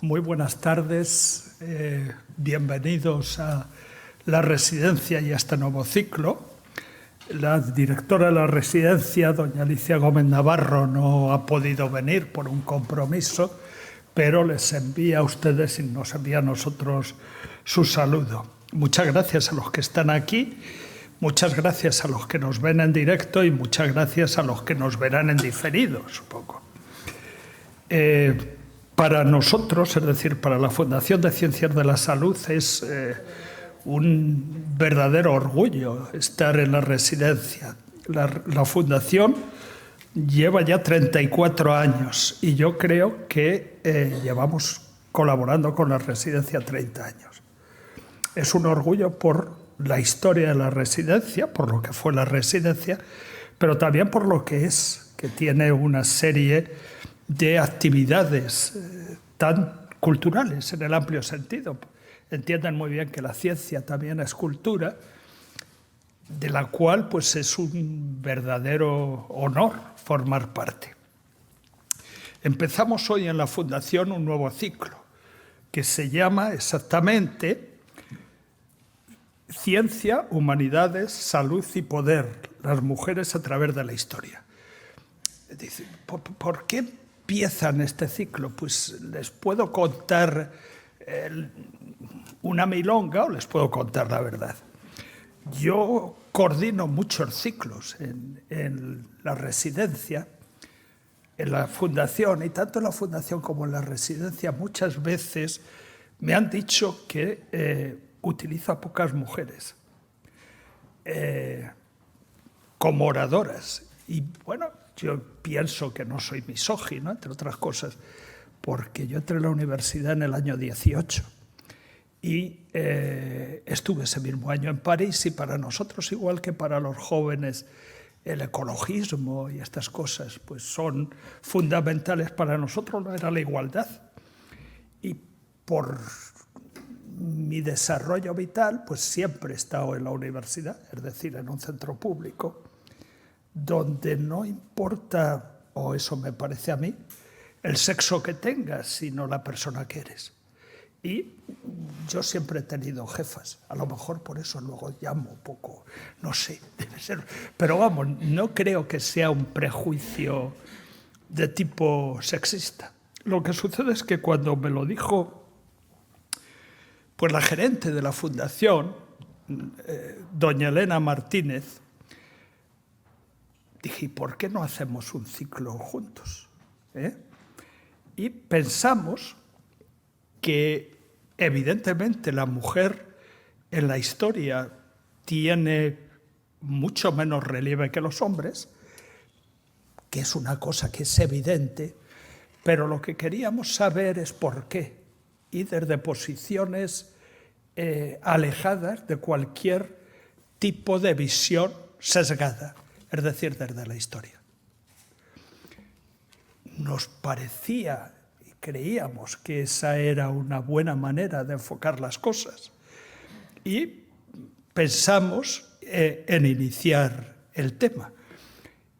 Muy buenas tardes, bienvenidos a la residencia y a este nuevo ciclo. La directora de la residencia, doña Alicia Gómez Navarro, no ha podido venir por un compromiso, pero les envía a ustedes y nos envía a nosotros su saludo. Muchas gracias a los que están aquí, muchas gracias a los que nos ven en directo y muchas gracias a los que nos verán en diferido, supongo. Para nosotros, es decir, para la Fundación de Ciencias de la Salud, es un verdadero orgullo estar en la residencia. La Fundación lleva ya 34 años y yo creo que llevamos colaborando con la residencia 30 años. Es un orgullo por la historia de la residencia, por lo que fue la residencia, pero también por lo que es, que tiene una serie de actividades tan culturales en el amplio sentido. Entiendan muy bien que la ciencia también es cultura, de la cual pues es un verdadero honor formar parte. Empezamos hoy en la Fundación un nuevo ciclo que se llama exactamente Ciencia, Humanidades, Salud y Poder, las mujeres a través de la historia. Dice, ¿por qué empiezan este ciclo? Pues les puedo contar una milonga o les puedo contar la verdad. Yo coordino muchos ciclos en la residencia, en la fundación, y tanto en la fundación como en la residencia muchas veces me han dicho que utilizo a pocas mujeres como oradoras. Y bueno, yo pienso que no soy misógino, entre otras cosas, porque yo entré a la universidad en el año 18 y estuve ese mismo año en París, y para nosotros, igual que para los jóvenes, el ecologismo y estas cosas pues son fundamentales. Para nosotros no era la igualdad. Y por mi desarrollo vital, pues siempre he estado en la universidad, es decir, en un centro público, donde no importa, o eso me parece a mí, el sexo que tengas, sino la persona que eres. Y yo siempre he tenido jefas, a lo mejor por eso luego llamo un poco, no sé, debe ser, pero vamos, no creo que sea un prejuicio de tipo sexista. Lo que sucede es que cuando me lo dijo pues la gerente de la fundación, doña Elena Martínez, dije, ¿por qué no hacemos un ciclo juntos? Y pensamos que evidentemente la mujer en la historia tiene mucho menos relieve que los hombres, que es una cosa que es evidente, pero lo que queríamos saber es por qué, y desde posiciones alejadas de cualquier tipo de visión sesgada, es decir, desde la historia. Nos parecía y creíamos que esa era una buena manera de enfocar las cosas y pensamos en iniciar el tema.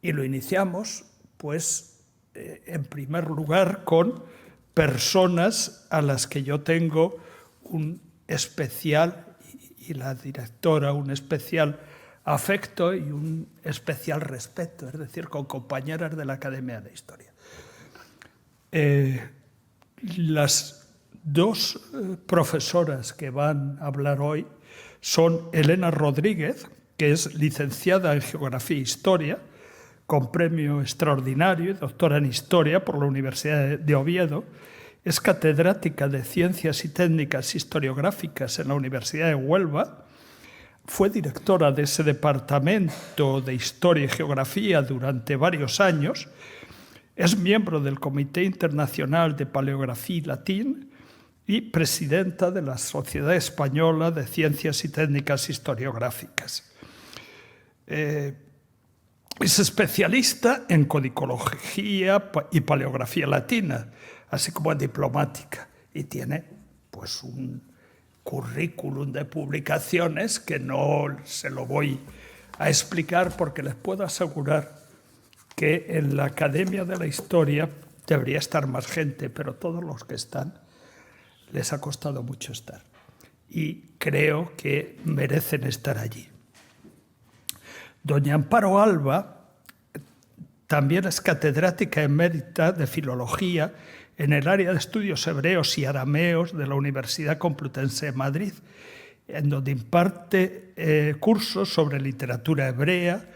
Y lo iniciamos, pues, en primer lugar con personas a las que yo tengo un especial, y la directora, un especial afecto y un especial respeto, es decir, con compañeras de la Academia de Historia. Las dos profesoras que van a hablar hoy son Elena Rodríguez, que es licenciada en Geografía e Historia, con premio extraordinario y doctora en Historia por la Universidad de Oviedo. Es catedrática de Ciencias y Técnicas Historiográficas en la Universidad de Huelva. Fue directora de ese departamento de Historia y Geografía durante varios años. Es miembro del Comité Internacional de Paleografía y Latín y presidenta de la Sociedad Española de Ciencias y Técnicas Historiográficas. Es especialista en codicología y paleografía latina, así como en diplomática, y tiene pues un currículum de publicaciones que no se lo voy a explicar, porque les puedo asegurar que en la Academia de la Historia debería estar más gente, pero todos los que están les ha costado mucho estar. Y creo que merecen estar allí. Doña Amparo Alba también es catedrática emérita de Filología en el área de estudios hebreos y arameos de la Universidad Complutense de Madrid, en donde imparte cursos sobre literatura hebrea,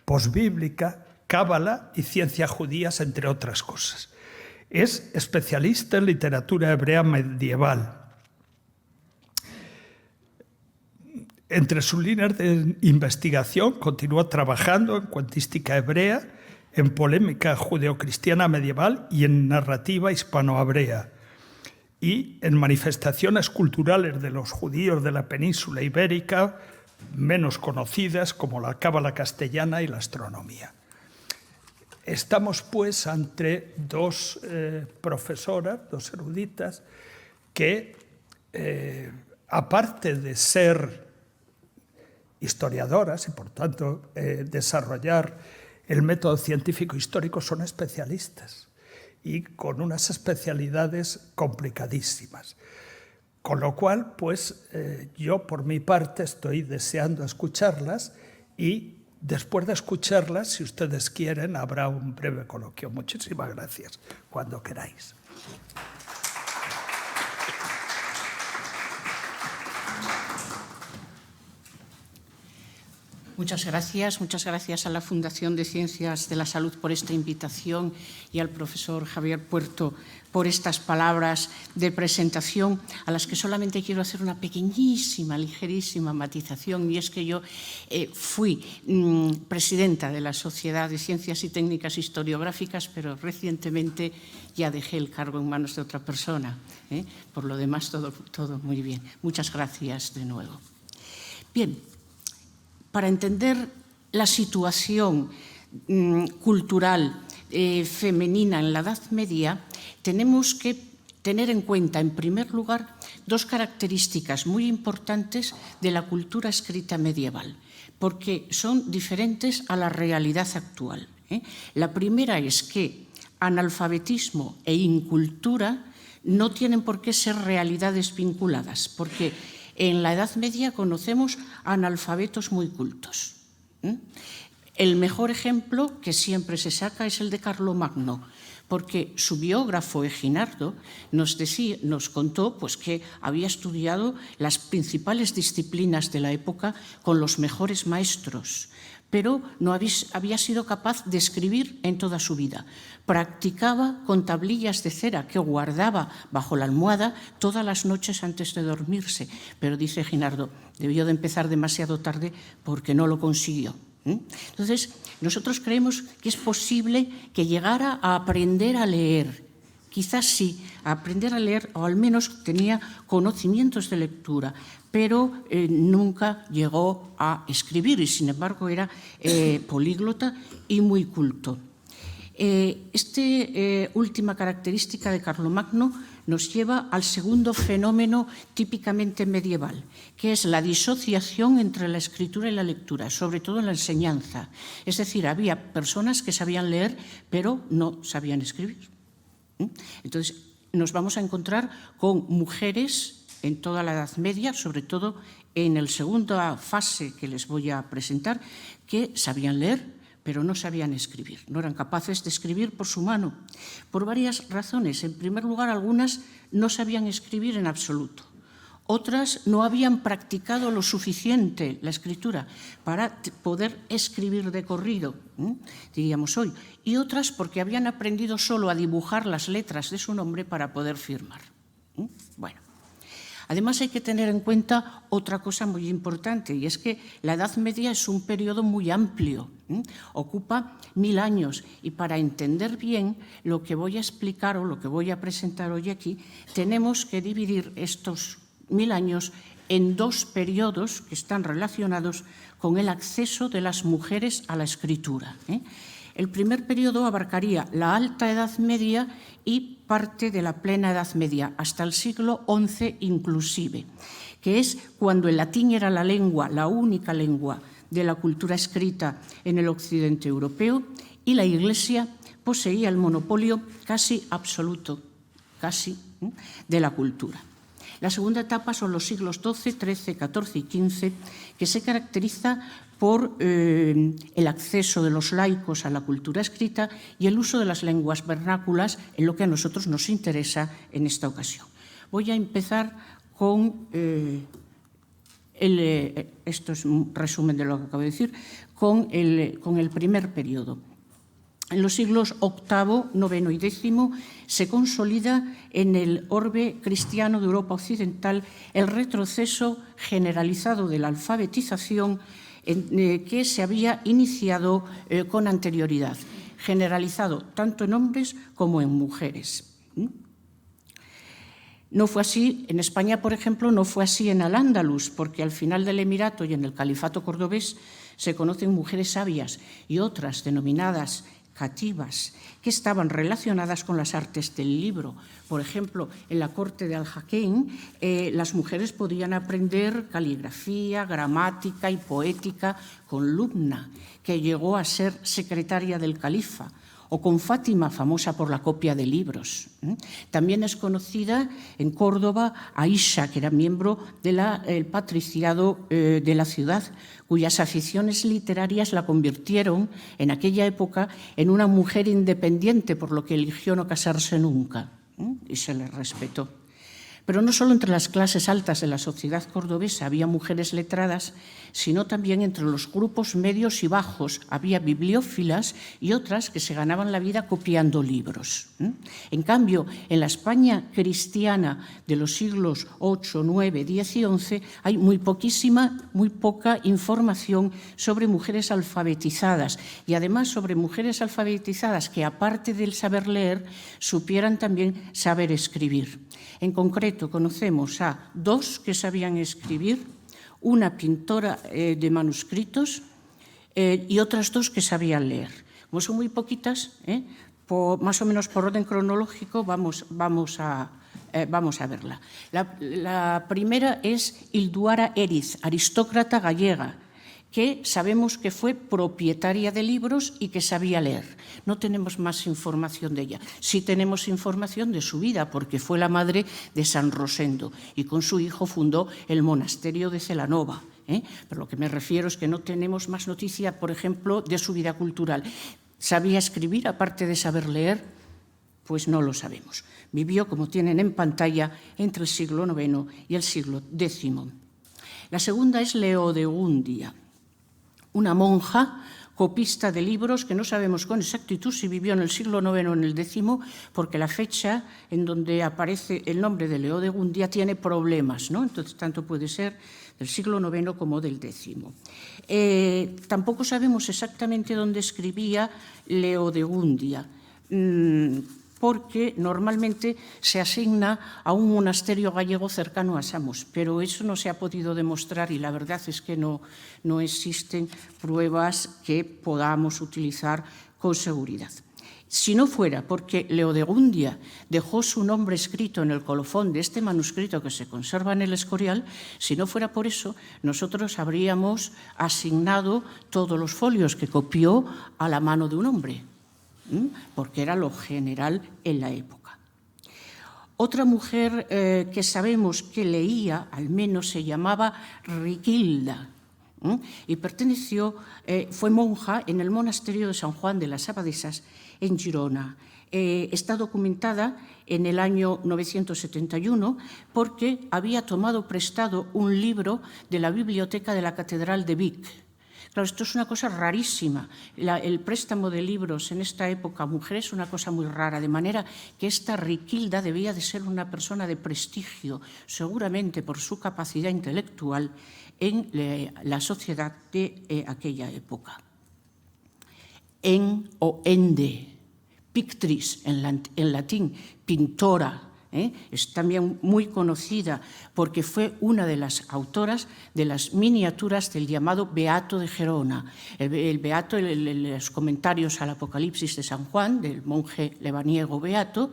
posbíblica, cábala y ciencias judías, entre otras cosas. Es especialista en literatura hebrea medieval. Entre sus líneas de investigación continúa trabajando en cuentística hebrea, en polémica judeocristiana medieval y en narrativa hispano-hebrea, y en manifestaciones culturales de los judíos de la península ibérica, menos conocidas como la cábala castellana y la astronomía. Estamos, pues, ante dos profesoras, dos eruditas, que, aparte de ser historiadoras y, por tanto, desarrollar el método científico histórico, son especialistas y con unas especialidades complicadísimas. Con lo cual, pues, yo, por mi parte, estoy deseando escucharlas y, después de escucharlas, si ustedes quieren, habrá un breve coloquio. Muchísimas gracias. Cuando queráis. Muchas gracias a la Fundación de Ciencias de la Salud por esta invitación y al profesor Javier Puerto por estas palabras de presentación, a las que solamente quiero hacer una pequeñísima, ligerísima matización, y es que yo fui presidenta de la Sociedad de Ciencias y Técnicas Historiográficas, pero recientemente ya dejé el cargo en manos de otra persona. Por lo demás, todo muy bien. Muchas gracias de nuevo. Bien. Para entender la situación cultural femenina en la Edad Media, tenemos que tener en cuenta, en primer lugar, dos características muy importantes de la cultura escrita medieval, porque son diferentes a la realidad actual. La primera es que analfabetismo e incultura no tienen por qué ser realidades vinculadas, porque en la Edad Media conocemos analfabetos muy cultos. El mejor ejemplo que siempre se saca es el de Carlomagno, porque su biógrafo Eginardo nos contó pues, que había estudiado las principales disciplinas de la época con los mejores maestros, pero no había sido capaz de escribir en toda su vida. Practicaba con tablillas de cera que guardaba bajo la almohada todas las noches antes de dormirse. Pero dice Eginardo, debió de empezar demasiado tarde porque no lo consiguió. Entonces, nosotros creemos que es posible que llegara a aprender a leer. Quizás sí, a aprender a leer, o al menos tenía conocimientos de lectura, pero nunca llegó a escribir y, sin embargo, era políglota y muy culto. Esta última característica de Carlomagno nos lleva al segundo fenómeno típicamente medieval, que es la disociación entre la escritura y la lectura, sobre todo en la enseñanza. Es decir, había personas que sabían leer, pero no sabían escribir. Entonces, nos vamos a encontrar con mujeres en toda la Edad Media, sobre todo en la segunda fase que les voy a presentar, que sabían leer, pero no sabían escribir, no eran capaces de escribir por su mano, por varias razones. En primer lugar, algunas no sabían escribir en absoluto. Otras no habían practicado lo suficiente la escritura para poder escribir de corrido, diríamos hoy, y otras porque habían aprendido solo a dibujar las letras de su nombre para poder firmar. Bueno. Además, hay que tener en cuenta otra cosa muy importante, y es que la Edad Media es un periodo muy amplio, ocupa 1000 años, y para entender bien lo que voy a explicar o lo que voy a presentar hoy aquí, tenemos que dividir estos 1000 años en dos periodos que están relacionados con el acceso de las mujeres a la escritura. El primer periodo abarcaría la Alta Edad Media y parte de la Plena Edad Media, hasta el siglo XI inclusive, que es cuando el latín era la lengua, la única lengua de la cultura escrita en el occidente europeo, y la Iglesia poseía el monopolio casi absoluto, de la cultura. La segunda etapa son los siglos XII, XIII, XIV y XV, que se caracteriza por el acceso de los laicos a la cultura escrita y el uso de las lenguas vernáculas en lo que a nosotros nos interesa en esta ocasión. Voy a empezar con, esto es un resumen de lo que acabo de decir, con el primer periodo. En los siglos VIII, IX y X se consolida en el orbe cristiano de Europa Occidental el retroceso generalizado de la alfabetización que se había iniciado con anterioridad, generalizado tanto en hombres como en mujeres. No fue así, en España, por ejemplo, no fue así en Al-Ándalus, porque al final del Emirato y en el Califato cordobés se conocen mujeres sabias y otras denominadas cativas, que estaban relacionadas con las artes del libro. Por ejemplo, en la corte de Al-Hakim, las mujeres podían aprender caligrafía, gramática y poética con Lubna, que llegó a ser secretaria del califa, o con Fátima, famosa por la copia de libros. También es conocida en Córdoba Aisha, que era miembro del patriciado de la ciudad, cuyas aficiones literarias la convirtieron en aquella época en una mujer independiente, por lo que eligió no casarse nunca, y se le respetó. Pero no solo entre las clases altas de la sociedad cordobesa había mujeres letradas, sino también entre los grupos medios y bajos había bibliófilas y otras que se ganaban la vida copiando libros. En cambio, en la España cristiana de los siglos VIII, IX, X y XI hay muy poca información sobre mujeres alfabetizadas y además sobre mujeres alfabetizadas que, aparte del saber leer, supieran también saber escribir. En concreto, conocemos a dos que sabían escribir, una pintora de manuscritos y otras dos que sabían leer. Como son muy poquitas, más o menos por orden cronológico, vamos a verla. La primera es Ilduara Eriz, aristócrata gallega, que sabemos que fue propietaria de libros y que sabía leer. No tenemos más información de ella. Sí tenemos información de su vida, porque fue la madre de San Rosendo y con su hijo fundó el monasterio de Celanova. Pero lo que me refiero es que no tenemos más noticia, por ejemplo, de su vida cultural. ¿Sabía escribir, aparte de saber leer? Pues no lo sabemos. Vivió, como tienen en pantalla, entre el siglo IX y el siglo X. La segunda es Leodegundia, una monja copista de libros que no sabemos con exactitud si vivió en el siglo IX o en el X, porque la fecha en donde aparece el nombre de Leodegundia tiene problemas, ¿no? Entonces, tanto puede ser del siglo IX como del X. Tampoco sabemos exactamente dónde escribía Leodegundia, porque normalmente se asigna a un monasterio gallego cercano a Samos, pero eso no se ha podido demostrar y la verdad es que no existen pruebas que podamos utilizar con seguridad. Si no fuera porque Leodegundia dejó su nombre escrito en el colofón de este manuscrito que se conserva en el Escorial, si no fuera por eso, nosotros habríamos asignado todos los folios que copió a la mano de un hombre, porque era lo general en la época. Otra mujer que sabemos que leía, al menos se llamaba Riquilda, y fue monja en el monasterio de San Juan de las Abadesas en Girona. Está documentada en el año 971 porque había tomado prestado un libro de la biblioteca de la Catedral de Vic. Claro, esto es una cosa rarísima. El préstamo de libros en esta época a mujeres es una cosa muy rara, de manera que esta Riquilda debía de ser una persona de prestigio, seguramente por su capacidad intelectual en la sociedad de aquella época. En o ende, pictris en latín, pintora, es también muy conocida porque fue una de las autoras de las miniaturas del llamado Beato de Gerona. El Beato, los comentarios al Apocalipsis de San Juan, del monje lebaniego Beato,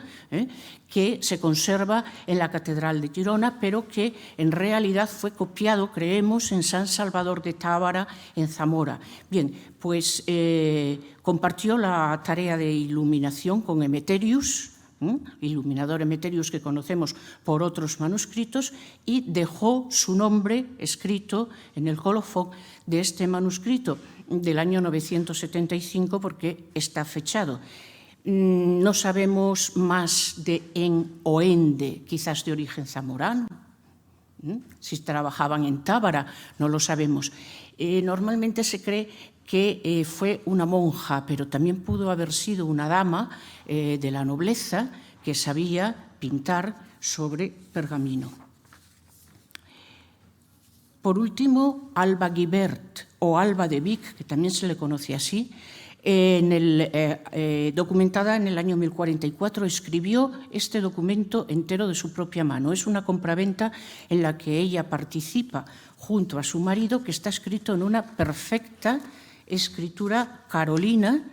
que se conserva en la Catedral de Girona, pero que en realidad fue copiado, creemos, en San Salvador de Tábara, en Zamora. Bien, pues compartió la tarea de iluminación con Emeterius, Illuminador Emeterius, que conocemos por otros manuscritos, y dejó su nombre escrito en el colofón de este manuscrito del año 975 porque está fechado. No sabemos más de en o ende, quizás de origen zamorano. Si trabajaban en Tábara, no lo sabemos. Normalmente se cree que fue una monja, pero también pudo haber sido una dama de la nobleza que sabía pintar sobre pergamino. Por último, Alba Guibert o Alba de Vic, que también se le conoce así, documentada en el año 1044, escribió este documento entero de su propia mano. Es una compraventa en la que ella participa junto a su marido, que está escrito en una perfecta escritura carolina,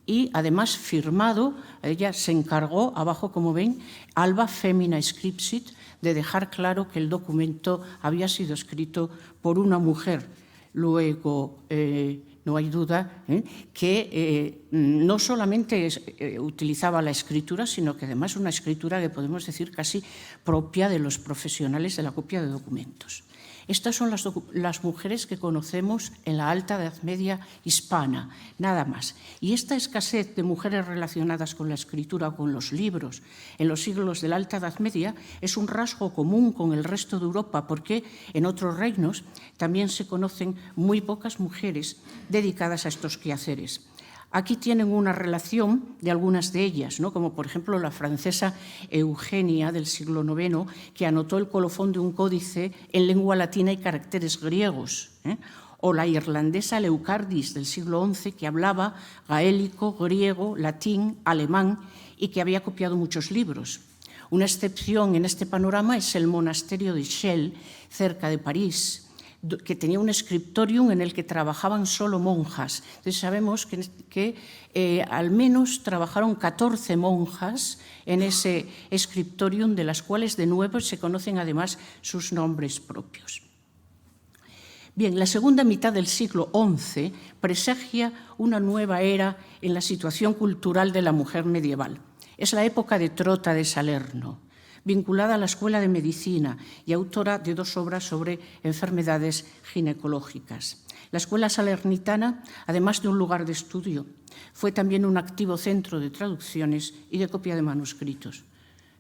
y además firmado. Ella se encargó, abajo como ven, Alba Femina Scripsit, de dejar claro que el documento había sido escrito por una mujer. Luego, no hay duda que no solamente utilizaba la escritura, sino que además una escritura que podemos decir casi propia de los profesionales de la copia de documentos. Estas son las mujeres que conocemos en la Alta Edad Media hispana, nada más. Y esta escasez de mujeres relacionadas con la escritura o con los libros en los siglos de la Alta Edad Media es un rasgo común con el resto de Europa, porque en otros reinos también se conocen muy pocas mujeres dedicadas a estos quehaceres. Aquí tienen una relación de algunas de ellas, ¿no? Como por ejemplo la francesa Eugenia del siglo IX, que anotó el colofón de un códice en lengua latina y caracteres griegos, o la irlandesa Leucardis del siglo XI, que hablaba gaélico, griego, latín, alemán y que había copiado muchos libros. Una excepción en este panorama es el monasterio de Chelles, cerca de París, que tenía un scriptorium en el que trabajaban solo monjas. Entonces sabemos que al menos trabajaron 14 monjas en ese scriptorium, de las cuales de nuevo se conocen además sus nombres propios. Bien, la segunda mitad del siglo XI presagia una nueva era en la situación cultural de la mujer medieval. Es la época de Trota de Salerno, vinculada a la Escuela de Medicina y autora de 2 obras sobre enfermedades ginecológicas. La Escuela Salernitana, además de un lugar de estudio, fue también un activo centro de traducciones y de copia de manuscritos.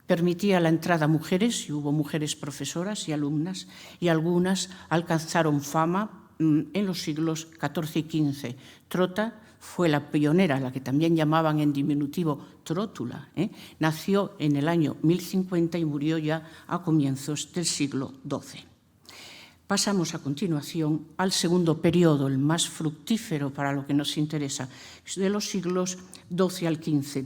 Permitía la entrada a mujeres, y hubo mujeres profesoras y alumnas, y algunas alcanzaron fama en los siglos XIV y XV. Trota fue la pionera, la que también llamaban en diminutivo Trótula. Nació en el año 1050 y murió ya a comienzos del siglo XII. Pasamos a continuación al segundo periodo, el más fructífero para lo que nos interesa, de los siglos XII al XV.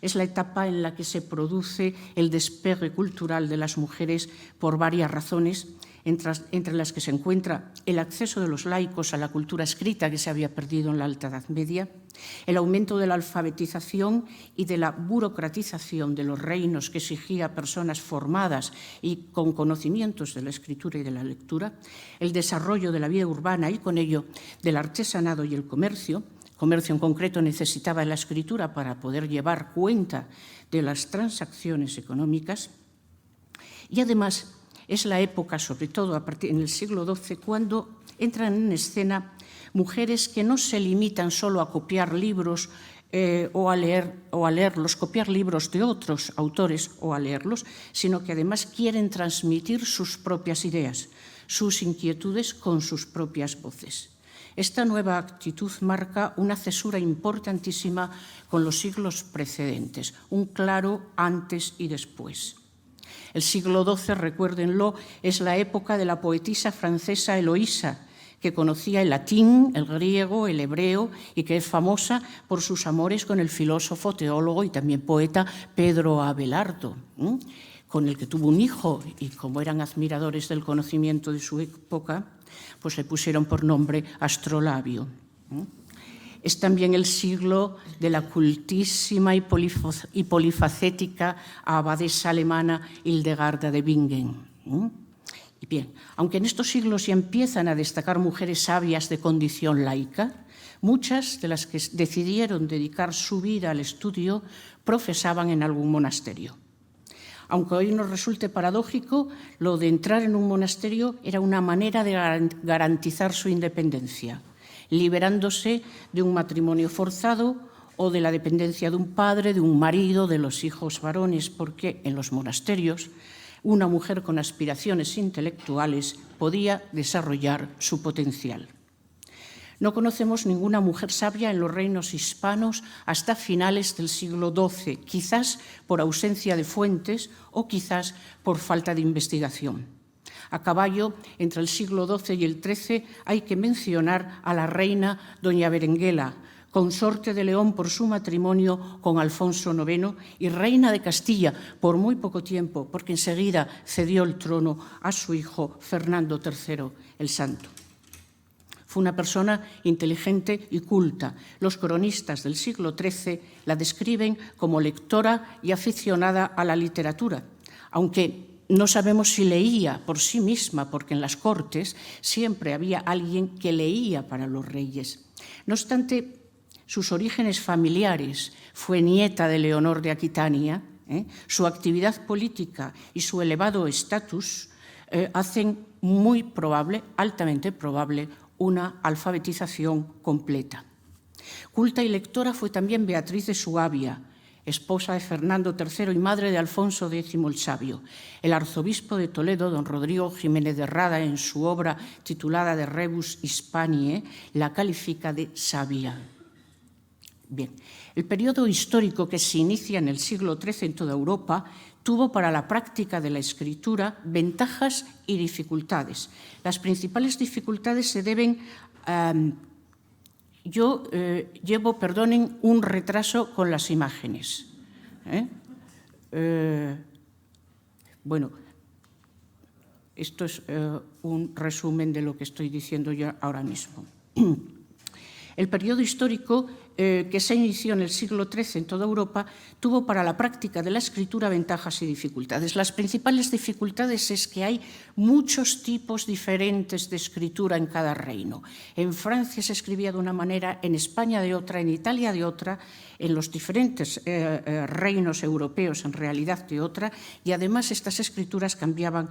Es la etapa en la que se produce el despegue cultural de las mujeres por varias razones, entre las que se encuentra el acceso de los laicos a la cultura escrita que se había perdido en la Alta Edad Media, el aumento de la alfabetización y de la burocratización de los reinos que exigía personas formadas y con conocimientos de la escritura y de la lectura, el desarrollo de la vida urbana y con ello del artesanado y el comercio. Comercio en concreto necesitaba la escritura para poder llevar cuenta de las transacciones económicas, y además es la época, sobre todo en el siglo XII, cuando entran en escena mujeres que no se limitan solo a copiar libros o a leerlos, copiar libros de otros autores o a leerlos, sino que además quieren transmitir sus propias ideas, sus inquietudes con sus propias voces. Esta nueva actitud marca una cesura importantísima con los siglos precedentes, un claro antes y después. El siglo XII, recuérdenlo, es la época de la poetisa francesa Eloísa, que conocía el latín, el griego, el hebreo y que es famosa por sus amores con el filósofo, teólogo y también poeta Pedro Abelardo, con el que tuvo un hijo, y como eran admiradores del conocimiento de su época, pues le pusieron por nombre Astrolabio. Es también el siglo de la cultísima y polifacética abadesa alemana Hildegarda de Bingen. Y bien, aunque en estos siglos ya empiezan a destacar mujeres sabias de condición laica, Muchas de las que decidieron dedicar su vida al estudio profesaban en algún monasterio. Aunque hoy nos resulte paradójico, lo de entrar en un monasterio era una manera de garantizar su independencia, liberándose de un matrimonio forzado o de la dependencia de un padre, de un marido, de los hijos varones, porque en los monasterios una mujer con aspiraciones intelectuales podía desarrollar su potencial. No conocemos ninguna mujer sabia en los reinos hispanos hasta finales del siglo XII, quizás por ausencia de fuentes o quizás por falta de investigación. A caballo entre el siglo XII y el XIII hay que mencionar a la reina doña Berenguela, consorte de León por su matrimonio con Alfonso IX y reina de Castilla por muy poco tiempo, porque enseguida cedió el trono a su hijo Fernando III el Santo. Fue una persona inteligente y culta. Los cronistas del siglo XIII la describen como lectora y aficionada a la literatura, aunque no sabemos si leía por sí misma, porque en las cortes siempre había alguien que leía para los reyes. No obstante, sus orígenes familiares, fue nieta de Leonor de Aquitania, su actividad política y su elevado estatus hacen muy probable, altamente probable, una alfabetización completa. Culta y lectora fue también Beatriz de Suabia, esposa de Fernando III y madre de Alfonso X el Sabio. El arzobispo de Toledo, don Rodrigo Jiménez de Rada, en su obra titulada De Rebus Hispaniae, la califica de sabia. Bien, el periodo histórico que se inicia en el siglo XIII en toda Europa tuvo para la práctica de la escritura ventajas y dificultades. Las principales dificultades se deben perdonen, un retraso con las imágenes. Bueno, esto es un resumen de lo que estoy diciendo yo ahora mismo. El periodo histórico que se inició en el siglo XIII en toda Europa tuvo para la práctica de la escritura ventajas y dificultades. Las principales dificultades es que hay muchos tipos diferentes de escritura en cada reino. En Francia se escribía de una manera, en España de otra, en Italia de otra, en los diferentes reinos europeos en realidad de otra, y además estas escrituras cambiaban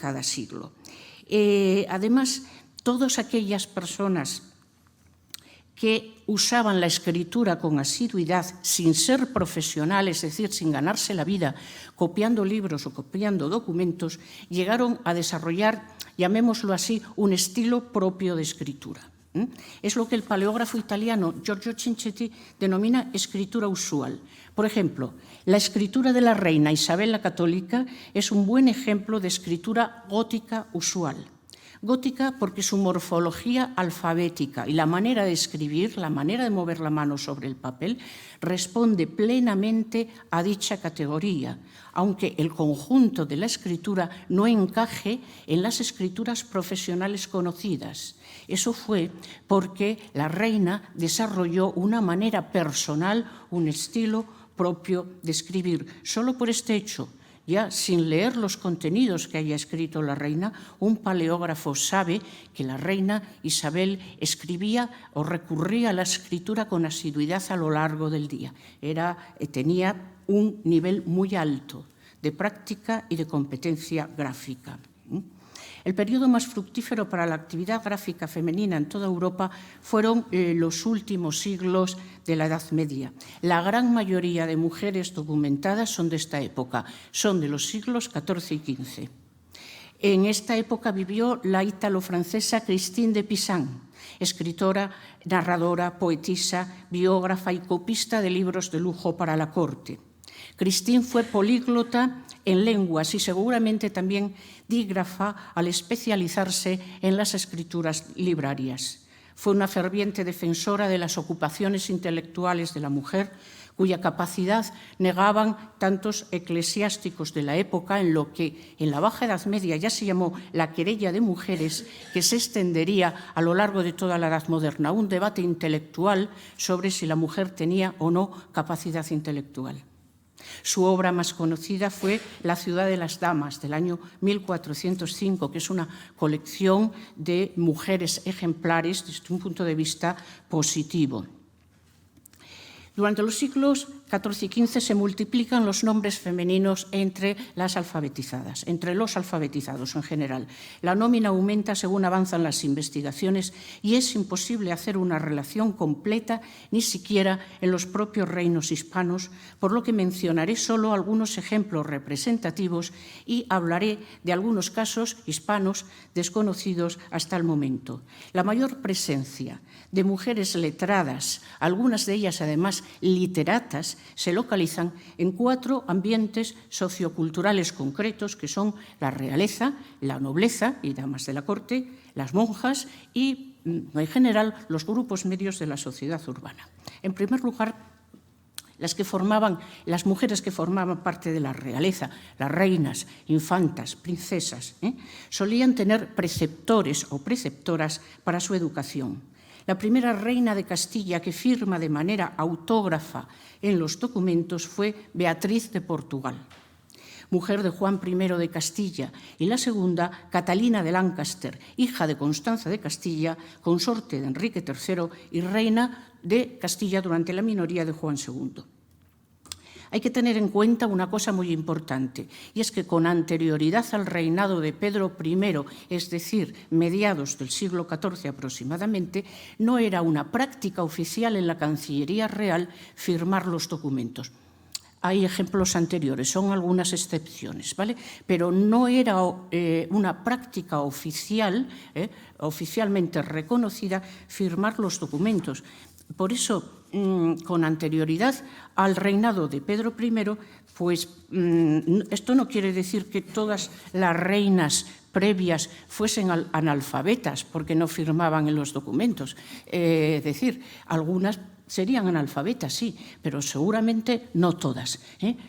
cada siglo. Además, todas aquellas personas que usaban la escritura con asiduidad sin ser profesionales, es decir, sin ganarse la vida copiando libros o copiando documentos, llegaron a desarrollar, llamémoslo así, un estilo propio de escritura. Es lo que el paleógrafo italiano Giorgio Cincetti denomina escritura usual. Por ejemplo, la escritura de la reina Isabel la Católica es un buen ejemplo de escritura gótica usual. Gótica porque su morfología alfabética y la manera de escribir, la manera de mover la mano sobre el papel, responde plenamente a dicha categoría, aunque el conjunto de la escritura no encaje en las escrituras profesionales conocidas. Eso fue porque la reina desarrolló una manera personal, un estilo propio de escribir. Solo por este hecho, ya sin leer los contenidos que haya escrito la reina, un paleógrafo sabe que la reina Isabel escribía o recurría a la escritura con asiduidad a lo largo del día. Tenía un nivel muy alto de práctica y de competencia gráfica. El periodo más fructífero para la actividad gráfica femenina en toda Europa fueron los últimos siglos de la Edad Media. La gran mayoría de mujeres documentadas son de esta época, son de los siglos XIV y XV. En esta época vivió la ítalo-francesa Christine de Pisan, escritora, narradora, poetisa, biógrafa y copista de libros de lujo para la corte. Christine fue políglota en lenguas y seguramente también dígrafa al especializarse en las escrituras librarias. Fue una ferviente defensora de las ocupaciones intelectuales de la mujer, cuya capacidad negaban tantos eclesiásticos de la época, en lo que en la Baja Edad Media ya se llamó la querella de mujeres, que se extendería a lo largo de toda la Edad Moderna, un debate intelectual sobre si la mujer tenía o no capacidad intelectual. Su obra más conocida fue La ciudad de las damas, del año 1405, que es una colección de mujeres ejemplares desde un punto de vista positivo. Durante los siglos XIV y XV se multiplican los nombres femeninos entre las alfabetizadas, entre los alfabetizados en general. La nómina aumenta según avanzan las investigaciones y es imposible hacer una relación completa ni siquiera en los propios reinos hispanos, por lo que mencionaré solo algunos ejemplos representativos y hablaré de algunos casos hispanos desconocidos hasta el momento. La mayor presencia de mujeres letradas, algunas de ellas además literatas, se localizan en 4 ambientes socioculturales concretos, que son la realeza, la nobleza y damas de la corte, las monjas y, en general, los grupos medios de la sociedad urbana. En primer lugar, las mujeres que formaban parte de la realeza, las reinas, infantas, princesas, solían tener preceptores o preceptoras para su educación. La primera reina de Castilla que firma de manera autógrafa en los documentos fue Beatriz de Portugal, mujer de Juan I de Castilla, y la segunda, Catalina de Lancaster, hija de Constanza de Castilla, consorte de Enrique III y reina de Castilla durante la minoría de Juan II. Hay que tener en cuenta una cosa muy importante, y es que con anterioridad al reinado de Pedro I, es decir, mediados del siglo XIV aproximadamente, no era una práctica oficial en la Cancillería Real firmar los documentos. Hay ejemplos anteriores, son algunas excepciones, ¿vale? Pero no era una práctica oficial, oficialmente reconocida, firmar los documentos. Por eso, con anterioridad al reinado de Pedro I, pues esto no quiere decir que todas las reinas previas fuesen analfabetas porque no firmaban en los documentos. Es decir, algunas serían analfabetas, sí, pero seguramente no todas.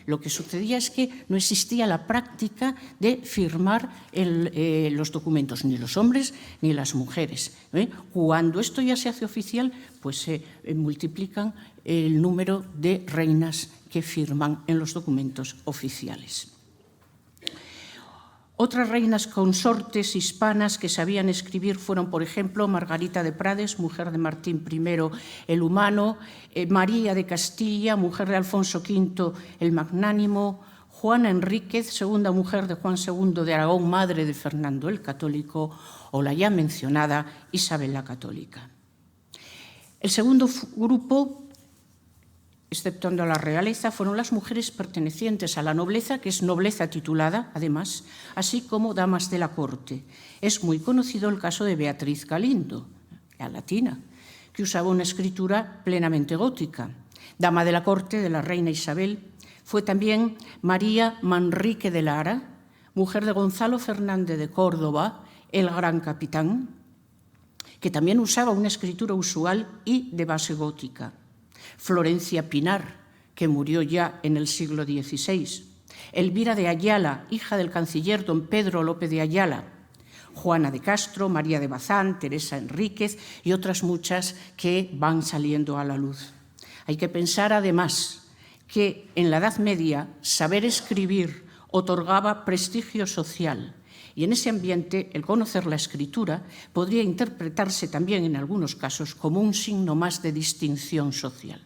Lo que sucedía es que no existía la práctica de firmar los documentos, ni los hombres ni las mujeres. Cuando esto ya se hace oficial, pues se multiplican el número de reinas que firman en los documentos oficiales. Otras reinas consortes hispanas que sabían escribir fueron, por ejemplo, Margarita de Prades, mujer de Martín I el Humano, María de Castilla, mujer de Alfonso V el Magnánimo, Juana Enríquez, segunda mujer de Juan II de Aragón, madre de Fernando el Católico, o la ya mencionada Isabel la Católica. El segundo grupo, exceptuando a la realeza, fueron las mujeres pertenecientes a la nobleza, que es nobleza titulada, además, así como damas de la corte. Es muy conocido el caso de Beatriz Galindo, la latina, que usaba una escritura plenamente gótica. Dama de la corte de la reina Isabel fue también María Manrique de Lara, mujer de Gonzalo Fernández de Córdoba, el gran capitán, que también usaba una escritura usual y de base gótica. Florencia Pinar, que murió ya en el siglo XVI, Elvira de Ayala, hija del canciller don Pedro López de Ayala, Juana de Castro, María de Bazán, Teresa Enríquez y otras muchas que van saliendo a la luz. Hay que pensar, además, que en la Edad Media saber escribir otorgaba prestigio social, y en ese ambiente el conocer la escritura podría interpretarse también en algunos casos como un signo más de distinción social.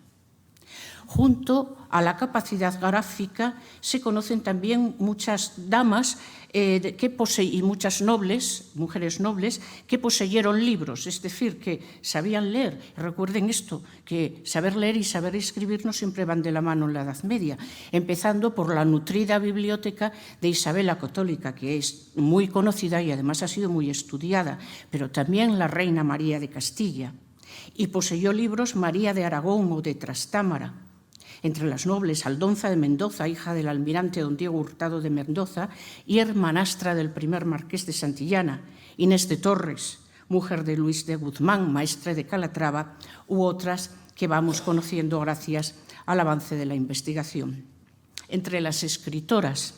Junto a la capacidad gráfica se conocen también muchas damas y muchas nobles, mujeres nobles, que poseyeron libros, es decir, que sabían leer. Recuerden esto, que saber leer y saber escribir no siempre van de la mano en la Edad Media, empezando por la nutrida biblioteca de Isabel la Católica, que es muy conocida y además ha sido muy estudiada, pero también la reina María de Castilla. Y poseyó libros María de Aragón o de Trastámara. Entre las nobles, Aldonza de Mendoza, hija del almirante don Diego Hurtado de Mendoza y hermanastra del primer marqués de Santillana, Inés de Torres, mujer de Luis de Guzmán, maestre de Calatrava, u otras que vamos conociendo gracias al avance de la investigación. Entre las escritoras,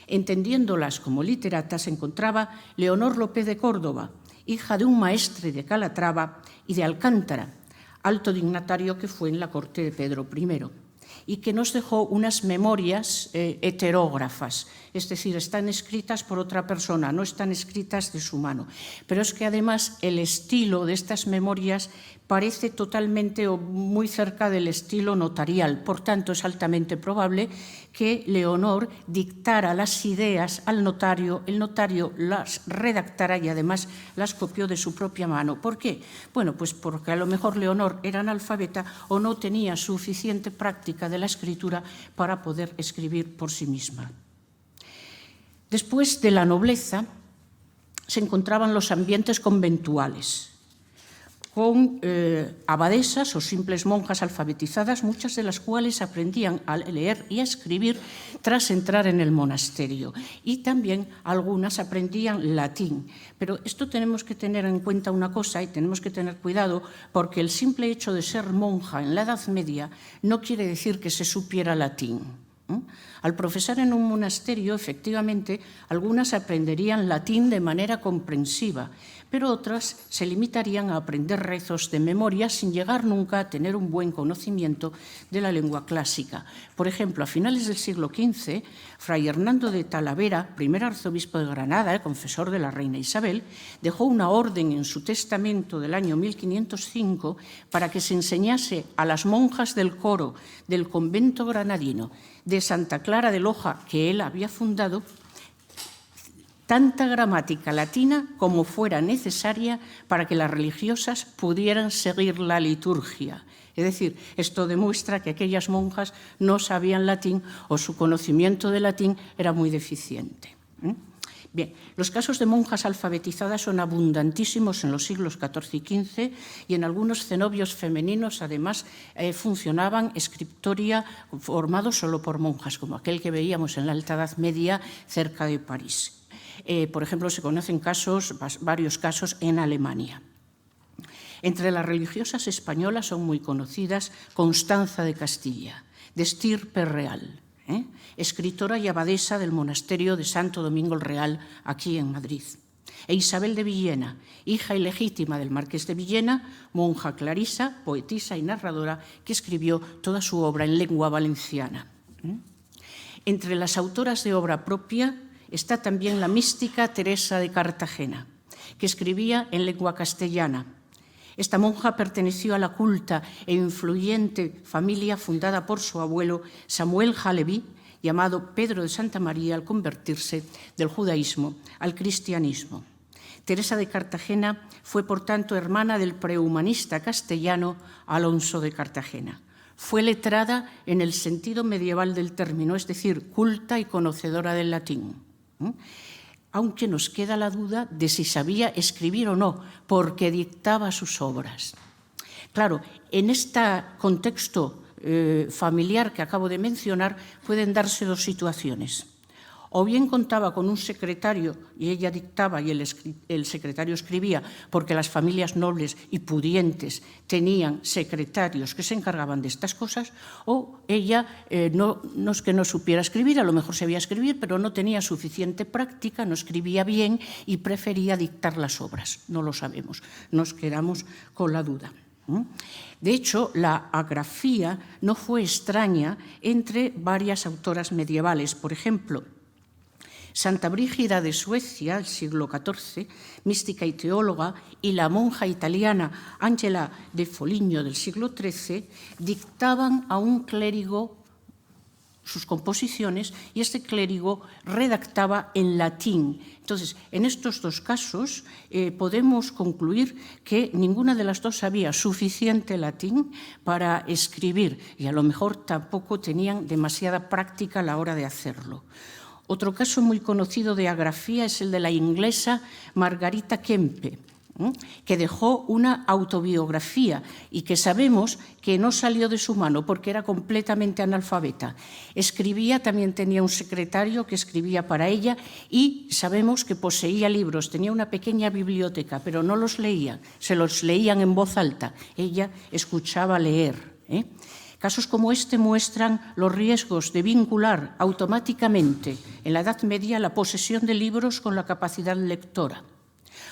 entendiéndolas como literatas, se encontraba Leonor López de Córdoba, hija de un maestre de Calatrava y de Alcántara, alto dignatario que fue en la corte de Pedro I. y que nos dejó unas memorias heterógrafas, es decir, están escritas por otra persona, no están escritas de su mano. Pero es que además el estilo de estas memorias parece totalmente o muy cerca del estilo notarial. Por tanto, es altamente probable que Leonor dictara las ideas al notario, el notario las redactara y además las copió de su propia mano. ¿Por qué? Bueno, pues porque a lo mejor Leonor era analfabeta o no tenía suficiente práctica de la escritura para poder escribir por sí misma. Después de la nobleza se encontraban los ambientes conventuales, con abadesas o simples monjas alfabetizadas, muchas de las cuales aprendían a leer y a escribir tras entrar en el monasterio. Y también algunas aprendían latín. Pero esto tenemos que tener en cuenta una cosa y tenemos que tener cuidado, porque el simple hecho de ser monja en la Edad Media no quiere decir que se supiera latín. Al profesar en un monasterio, efectivamente, algunas aprenderían latín de manera comprensiva, pero otras se limitarían a aprender rezos de memoria sin llegar nunca a tener un buen conocimiento de la lengua clásica. Por ejemplo, a finales del siglo XV, Fray Hernando de Talavera, primer arzobispo de Granada, confesor de la reina Isabel, dejó una orden en su testamento del año 1505 para que se enseñase a las monjas del coro del convento granadino de Santa Clara de Loja, que él había fundado, tanta gramática latina como fuera necesaria para que las religiosas pudieran seguir la liturgia. Es decir, esto demuestra que aquellas monjas no sabían latín o su conocimiento de latín era muy deficiente. Bien, los casos de monjas alfabetizadas son abundantísimos en los siglos XIV y XV y en algunos cenobios femeninos además funcionaban escriptoria formados solo por monjas, como aquel que veíamos en la Alta Edad Media cerca de París. Por ejemplo, se conocen varios casos en Alemania. Entre las religiosas españolas son muy conocidas Constanza de Castilla, de estirpe real, escritora y abadesa del monasterio de Santo Domingo el Real, aquí en Madrid, e Isabel de Villena, hija ilegítima del marqués de Villena, monja clarisa, poetisa y narradora, que escribió toda su obra en lengua valenciana. Entre las autoras de obra propia está también la mística Teresa de Cartagena, que escribía en lengua castellana. Esta monja perteneció a la culta e influyente familia fundada por su abuelo Samuel Haleví, llamado Pedro de Santa María al convertirse del judaísmo al cristianismo. Teresa de Cartagena fue, por tanto, hermana del prehumanista castellano Alonso de Cartagena. Fue letrada en el sentido medieval del término, es decir, culta y conocedora del latín. Aunque nos queda la duda de si sabía escribir o no, porque dictaba sus obras. Claro, en este contexto familiar que acabo de mencionar pueden darse dos situaciones. O bien contaba con un secretario y ella dictaba y el secretario escribía, porque las familias nobles y pudientes tenían secretarios que se encargaban de estas cosas, o ella no es que no supiera escribir, a lo mejor sabía escribir, pero no tenía suficiente práctica, no escribía bien y prefería dictar las obras. No lo sabemos, nos quedamos con la duda. De hecho, la agrafía no fue extraña entre varias autoras medievales. Por ejemplo, Santa Brígida de Suecia, del siglo XIV, mística y teóloga, y la monja italiana Angela de Foligno, del siglo XIII, dictaban a un clérigo sus composiciones y este clérigo redactaba en latín. Entonces, en estos dos casos podemos concluir que ninguna de las dos sabía suficiente latín para escribir y a lo mejor tampoco tenían demasiada práctica a la hora de hacerlo. Otro caso muy conocido de agrafía es el de la inglesa Margarita Kempe, que dejó una autobiografía y que sabemos que no salió de su mano porque era completamente analfabeta. Escribía, también tenía un secretario que escribía para ella y sabemos que poseía libros, tenía una pequeña biblioteca, pero no los leía, se los leían en voz alta. Ella escuchaba leer. Casos como este muestran los riesgos de vincular automáticamente en la Edad Media la posesión de libros con la capacidad lectora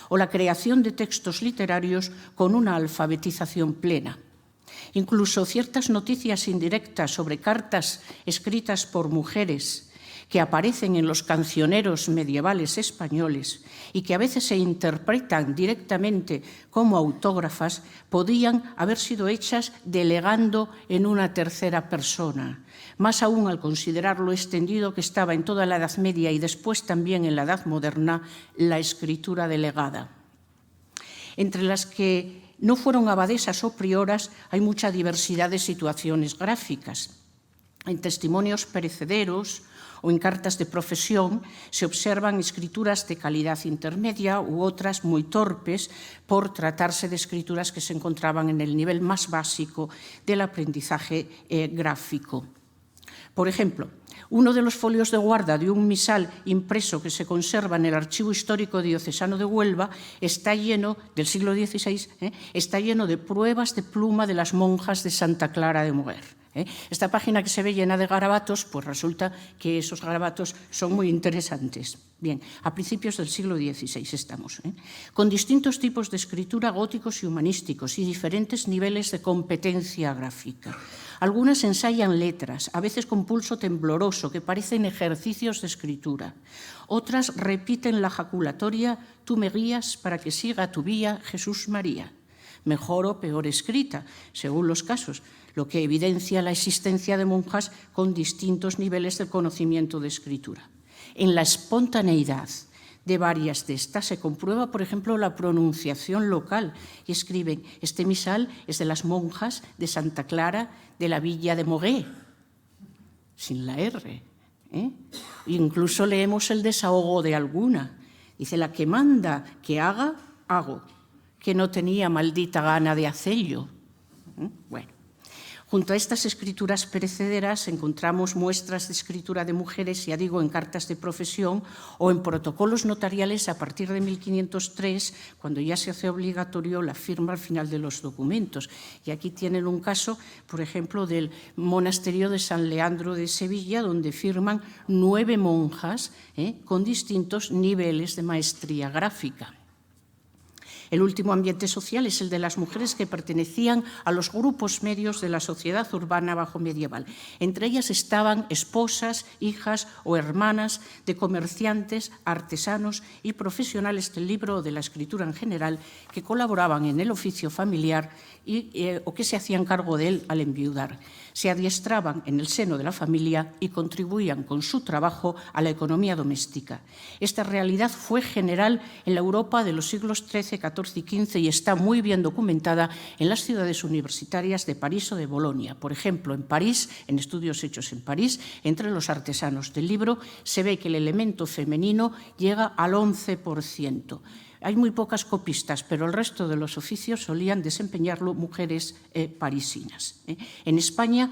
o la creación de textos literarios con una alfabetización plena. Incluso ciertas noticias indirectas sobre cartas escritas por mujeres que aparecen en los cancioneros medievales españoles y que a veces se interpretan directamente como autógrafas, podían haber sido hechas delegando en una tercera persona. Más aún al considerar lo extendido que estaba en toda la Edad Media y después también en la Edad Moderna la escritura delegada. Entre las que no fueron abadesas o prioras hay mucha diversidad de situaciones gráficas. En testimonios perecederos o en cartas de profesión se observan escrituras de calidad intermedia u otras muy torpes por tratarse de escrituras que se encontraban en el nivel más básico del aprendizaje gráfico. Por ejemplo, uno de los folios de guarda de un misal impreso que se conserva en el Archivo Histórico Diocesano de Huelva está lleno, del siglo XVI, está lleno de pruebas de pluma de las monjas de Santa Clara de Moguer. Esta página que se ve llena de garabatos, pues resulta que esos garabatos son muy interesantes. Bien, a principios del siglo XVI estamos, con distintos tipos de escritura góticos y humanísticos y diferentes niveles de competencia gráfica. Algunas ensayan letras, a veces con pulso tembloroso, que parecen ejercicios de escritura. Otras repiten la jaculatoria «Tú me guías para que siga tu vía, Jesús María», mejor o peor escrita, según los casos, lo que evidencia la existencia de monjas con distintos niveles de conocimiento de escritura. En la espontaneidad de varias de estas se comprueba, por ejemplo, la pronunciación local y escriben: este misal es de las monjas de Santa Clara de la Villa de Moguer, sin la R. Incluso leemos el desahogo de alguna. Dice: la que manda que haga, hago, que no tenía maldita gana de hacerlo. Bueno. Junto a estas escrituras perecederas encontramos muestras de escritura de mujeres, ya digo, en cartas de profesión o en protocolos notariales a partir de 1503, cuando ya se hace obligatorio la firma al final de los documentos. Y aquí tienen un caso, por ejemplo, del monasterio de San Leandro de Sevilla, donde firman 9 monjas con distintos niveles de maestría gráfica. El último ambiente social es el de las mujeres que pertenecían a los grupos medios de la sociedad urbana bajo medieval. Entre ellas estaban esposas, hijas o hermanas de comerciantes, artesanos y profesionales del libro o de la escritura en general que colaboraban en el oficio familiar o que se hacían cargo de él al enviudar. Se adiestraban en el seno de la familia y contribuían con su trabajo a la economía doméstica. Esta realidad fue general en la Europa de los siglos XIII, XIV y XV y está muy bien documentada en las ciudades universitarias de París o de Bolonia. Por ejemplo, en París, en estudios hechos en París, entre los artesanos del libro, se ve que el elemento femenino llega al 11%. Hay muy pocas copistas, pero el resto de los oficios solían desempeñarlo mujeres parisinas. En España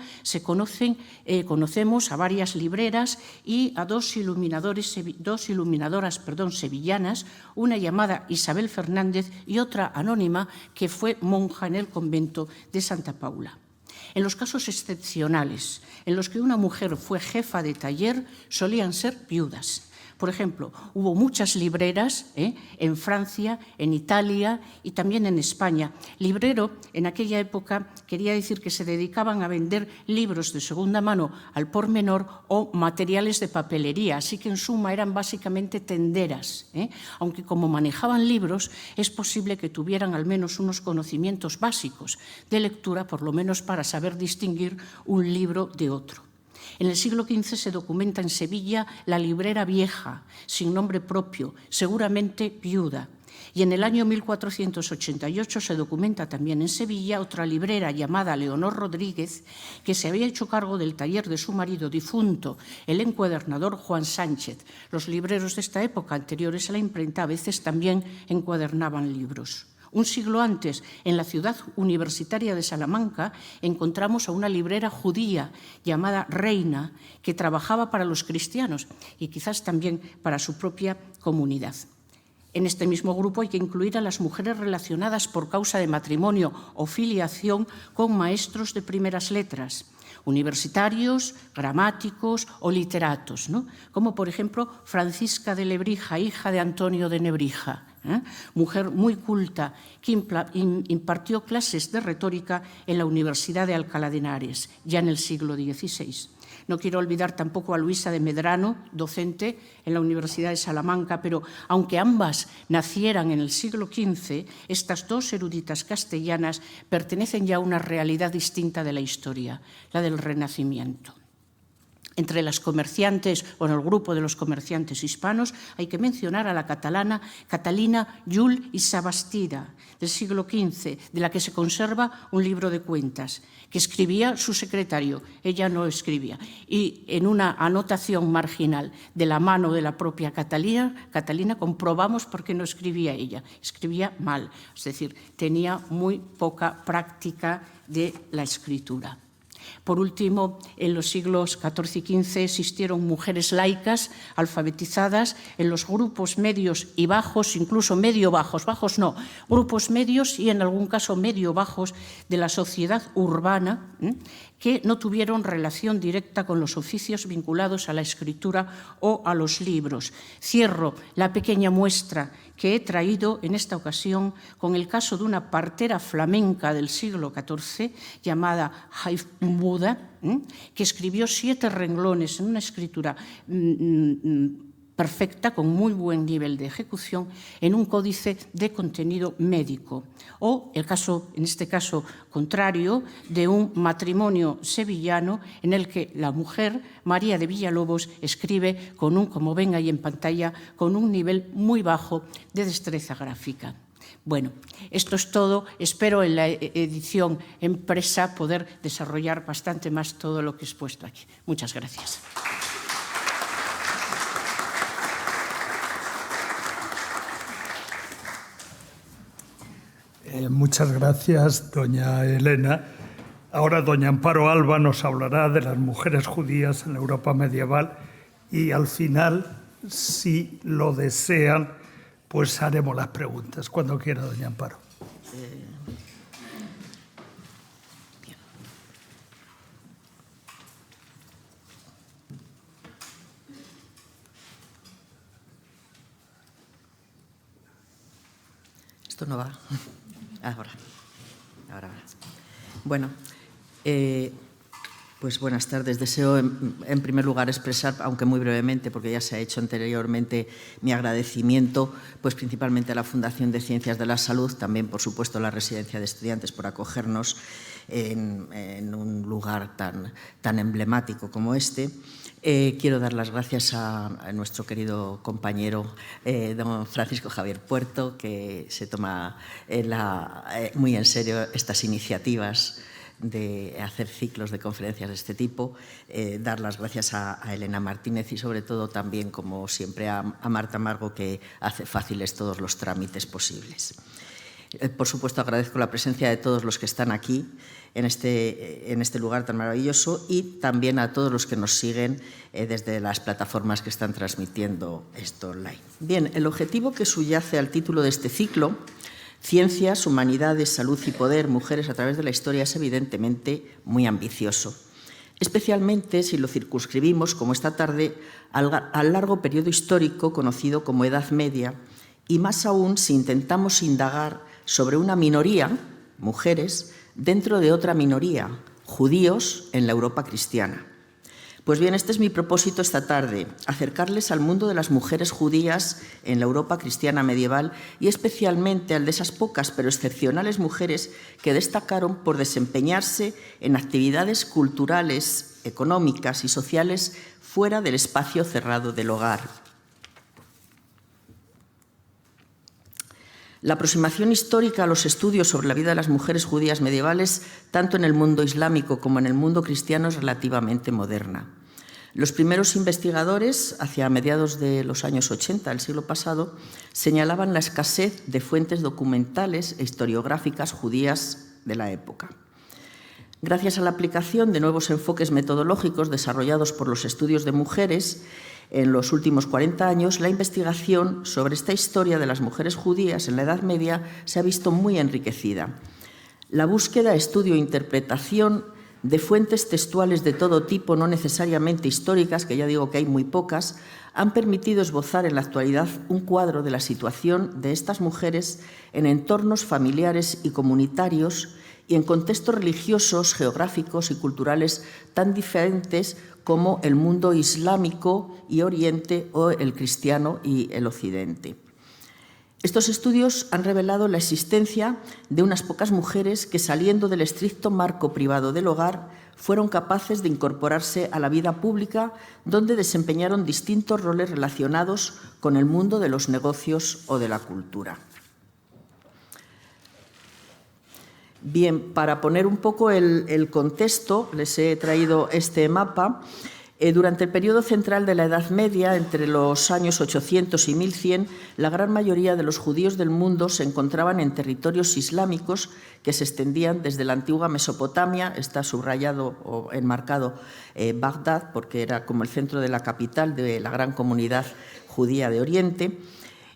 conocemos a varias libreras y a dos iluminadoras sevillanas, una llamada Isabel Fernández y otra anónima que fue monja en el convento de Santa Paula. En los casos excepcionales en los que una mujer fue jefa de taller, solían ser viudas. Por ejemplo, hubo muchas libreras en Francia, en Italia y también en España. Librero, en aquella época, quería decir que se dedicaban a vender libros de segunda mano al por menor o materiales de papelería, así que en suma eran básicamente tenderas. Aunque como manejaban libros, es posible que tuvieran al menos unos conocimientos básicos de lectura, por lo menos para saber distinguir un libro de otro. En el siglo XV se documenta en Sevilla la librera vieja, sin nombre propio, seguramente viuda. Y en el año 1488 se documenta también en Sevilla otra librera llamada Leonor Rodríguez, que se había hecho cargo del taller de su marido difunto, el encuadernador Juan Sánchez. Los libreros de esta época, anteriores a la imprenta, a veces también encuadernaban libros. Un siglo antes, en la ciudad universitaria de Salamanca, encontramos a una librera judía llamada Reina, que trabajaba para los cristianos y quizás también para su propia comunidad. En este mismo grupo hay que incluir a las mujeres relacionadas por causa de matrimonio o filiación con maestros de primeras letras, universitarios, gramáticos o literatos, como por ejemplo Francisca de Lebrija, hija de Antonio de Nebrija. mujer muy culta, que impartió clases de retórica en la Universidad de Alcalá de Henares, ya en el siglo XVI. No quiero olvidar tampoco a Luisa de Medrano, docente en la Universidad de Salamanca, pero aunque ambas nacieran en el siglo XV, estas dos eruditas castellanas pertenecen ya a una realidad distinta de la historia, la del Renacimiento. Entre las comerciantes, o en el grupo de los comerciantes hispanos, hay que mencionar a la catalana Catalina Llull y Sabastida, del siglo XV, de la que se conserva un libro de cuentas, que escribía su secretario, ella no escribía. Y en una anotación marginal de la mano de la propia Catalina comprobamos por qué no escribía ella. Escribía mal, es decir, tenía muy poca práctica de la escritura. Por último, en los siglos XIV y XV existieron mujeres laicas alfabetizadas en los grupos medios y bajos, incluso medio-bajos, bajos no, grupos medios y en algún caso medio-bajos de la sociedad urbana, que no tuvieron relación directa con los oficios vinculados a la escritura o a los libros. Cierro la pequeña muestra que he traído en esta ocasión con el caso de una partera flamenca del siglo XIV llamada Haifbuda, que escribió 7 renglones en una escritura perfecta, con muy buen nivel de ejecución, en un códice de contenido médico. O el caso, en este caso contrario, de un matrimonio sevillano en el que la mujer, María de Villalobos, escribe con un, como ven ahí en pantalla, con un nivel muy bajo de destreza gráfica. Bueno, esto es todo. Espero en la edición impresa poder desarrollar bastante más todo lo que he expuesto aquí. Muchas gracias. Muchas gracias, doña Elena. Ahora doña Amparo Alba nos hablará de las mujeres judías en la Europa medieval y al final, si lo desean, pues haremos las preguntas. Cuando quiera, doña Amparo. Esto no va. Ahora. Bueno, pues buenas tardes. Deseo, en primer lugar, expresar, aunque muy brevemente, porque ya se ha hecho anteriormente, mi agradecimiento, pues principalmente a la Fundación de Ciencias de la Salud, también, por supuesto, a la Residencia de Estudiantes por acogernos en un lugar tan emblemático como este. Quiero dar las gracias a nuestro querido compañero don Francisco Javier Puerto, que se toma muy en serio estas iniciativas de hacer ciclos de conferencias de este tipo. Dar las gracias a Elena Martínez y sobre todo también, como siempre, a Marta Margo, que hace fáciles todos los trámites posibles. Por supuesto, agradezco la presencia de todos los que están aquí en este lugar tan maravilloso y también a todos los que nos siguen desde las plataformas que están transmitiendo esto online. Bien, el objetivo que subyace al título de este ciclo, Ciencias, Humanidades, Salud y Poder, Mujeres a través de la historia, es evidentemente muy ambicioso, especialmente si lo circunscribimos, como esta tarde, al largo periodo histórico conocido como Edad Media, y más aún si intentamos indagar sobre una minoría, mujeres, dentro de otra minoría, judíos en la Europa cristiana. Pues bien, este es mi propósito esta tarde, acercarles al mundo de las mujeres judías en la Europa cristiana medieval y especialmente al de esas pocas pero excepcionales mujeres que destacaron por desempeñarse en actividades culturales, económicas y sociales fuera del espacio cerrado del hogar. La aproximación histórica a los estudios sobre la vida de las mujeres judías medievales, tanto en el mundo islámico como en el mundo cristiano, es relativamente moderna. Los primeros investigadores, hacia mediados de los años 80 del siglo pasado, señalaban la escasez de fuentes documentales e historiográficas judías de la época. Gracias a la aplicación de nuevos enfoques metodológicos desarrollados por los estudios de mujeres, en los últimos 40 años, la investigación sobre esta historia de las mujeres judías en la Edad Media se ha visto muy enriquecida. La búsqueda, estudio e interpretación de fuentes textuales de todo tipo, no necesariamente históricas, que ya digo que hay muy pocas, han permitido esbozar en la actualidad un cuadro de la situación de estas mujeres en entornos familiares y comunitarios y en contextos religiosos, geográficos y culturales tan diferentes como el mundo islámico y Oriente o el cristiano y el Occidente. Estos estudios han revelado la existencia de unas pocas mujeres que, saliendo del estricto marco privado del hogar, fueron capaces de incorporarse a la vida pública, donde desempeñaron distintos roles relacionados con el mundo de los negocios o de la cultura. Bien, para poner un poco el contexto, les he traído este mapa. Durante el periodo central de la Edad Media, entre los años 800 y 1100, la gran mayoría de los judíos del mundo se encontraban en territorios islámicos que se extendían desde la antigua Mesopotamia, está subrayado o enmarcado Bagdad, porque era como el centro de la capital de la gran comunidad judía de Oriente,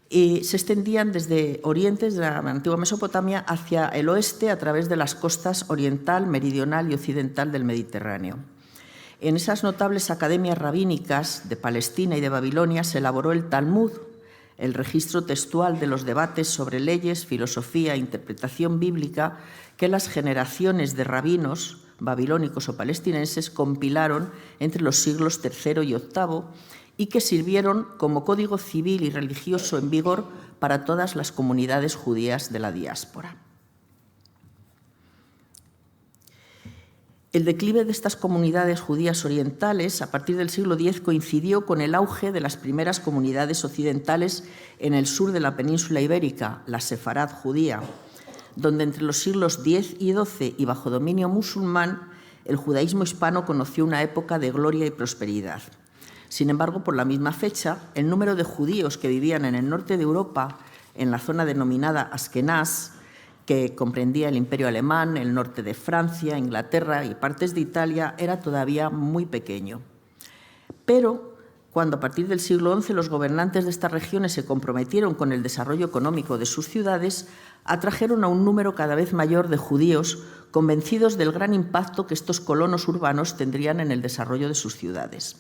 y se extendían desde Oriente, desde la antigua Mesopotamia, hacia el oeste a través de las costas oriental, meridional y occidental del Mediterráneo. En esas notables academias rabínicas de Palestina y de Babilonia se elaboró el Talmud, el registro textual de los debates sobre leyes, filosofía e interpretación bíblica que las generaciones de rabinos babilónicos o palestinenses compilaron entre los siglos III y VIII y que sirvieron como código civil y religioso en vigor para todas las comunidades judías de la diáspora. El declive de estas comunidades judías orientales a partir del siglo X coincidió con el auge de las primeras comunidades occidentales en el sur de la península ibérica, la Sefarad judía, donde entre los siglos X y XII y bajo dominio musulmán, el judaísmo hispano conoció una época de gloria y prosperidad. Sin embargo, por la misma fecha, el número de judíos que vivían en el norte de Europa, en la zona denominada Askenaz, que comprendía el Imperio Alemán, el norte de Francia, Inglaterra y partes de Italia, era todavía muy pequeño. Pero cuando a partir del siglo XI los gobernantes de estas regiones se comprometieron con el desarrollo económico de sus ciudades, atrajeron a un número cada vez mayor de judíos convencidos del gran impacto que estos colonos urbanos tendrían en el desarrollo de sus ciudades.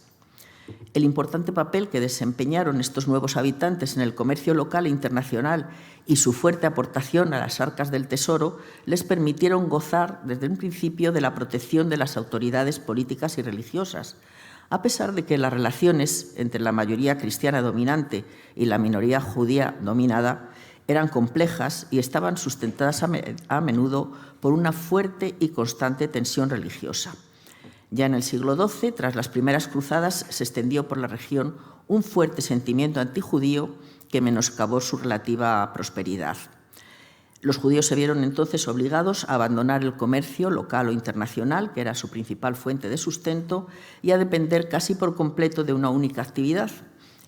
El importante papel que desempeñaron estos nuevos habitantes en el comercio local e internacional y su fuerte aportación a las arcas del tesoro les permitieron gozar desde un principio de la protección de las autoridades políticas y religiosas, a pesar de que las relaciones entre la mayoría cristiana dominante y la minoría judía dominada eran complejas y estaban sustentadas a menudo por una fuerte y constante tensión religiosa. Ya en el siglo XII, tras las primeras cruzadas, se extendió por la región un fuerte sentimiento antijudío que menoscabó su relativa prosperidad. Los judíos se vieron entonces obligados a abandonar el comercio local o internacional, que era su principal fuente de sustento, y a depender casi por completo de una única actividad,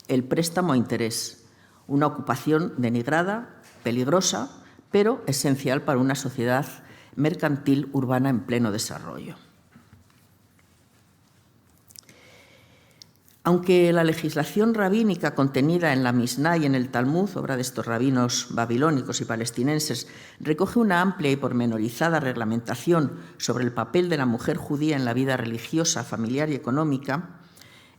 el préstamo a interés, una ocupación denigrada, peligrosa, pero esencial para una sociedad mercantil urbana en pleno desarrollo. Aunque la legislación rabínica contenida en la Misná y en el Talmud, obra de estos rabinos babilónicos y palestinenses, recoge una amplia y pormenorizada reglamentación sobre el papel de la mujer judía en la vida religiosa, familiar y económica,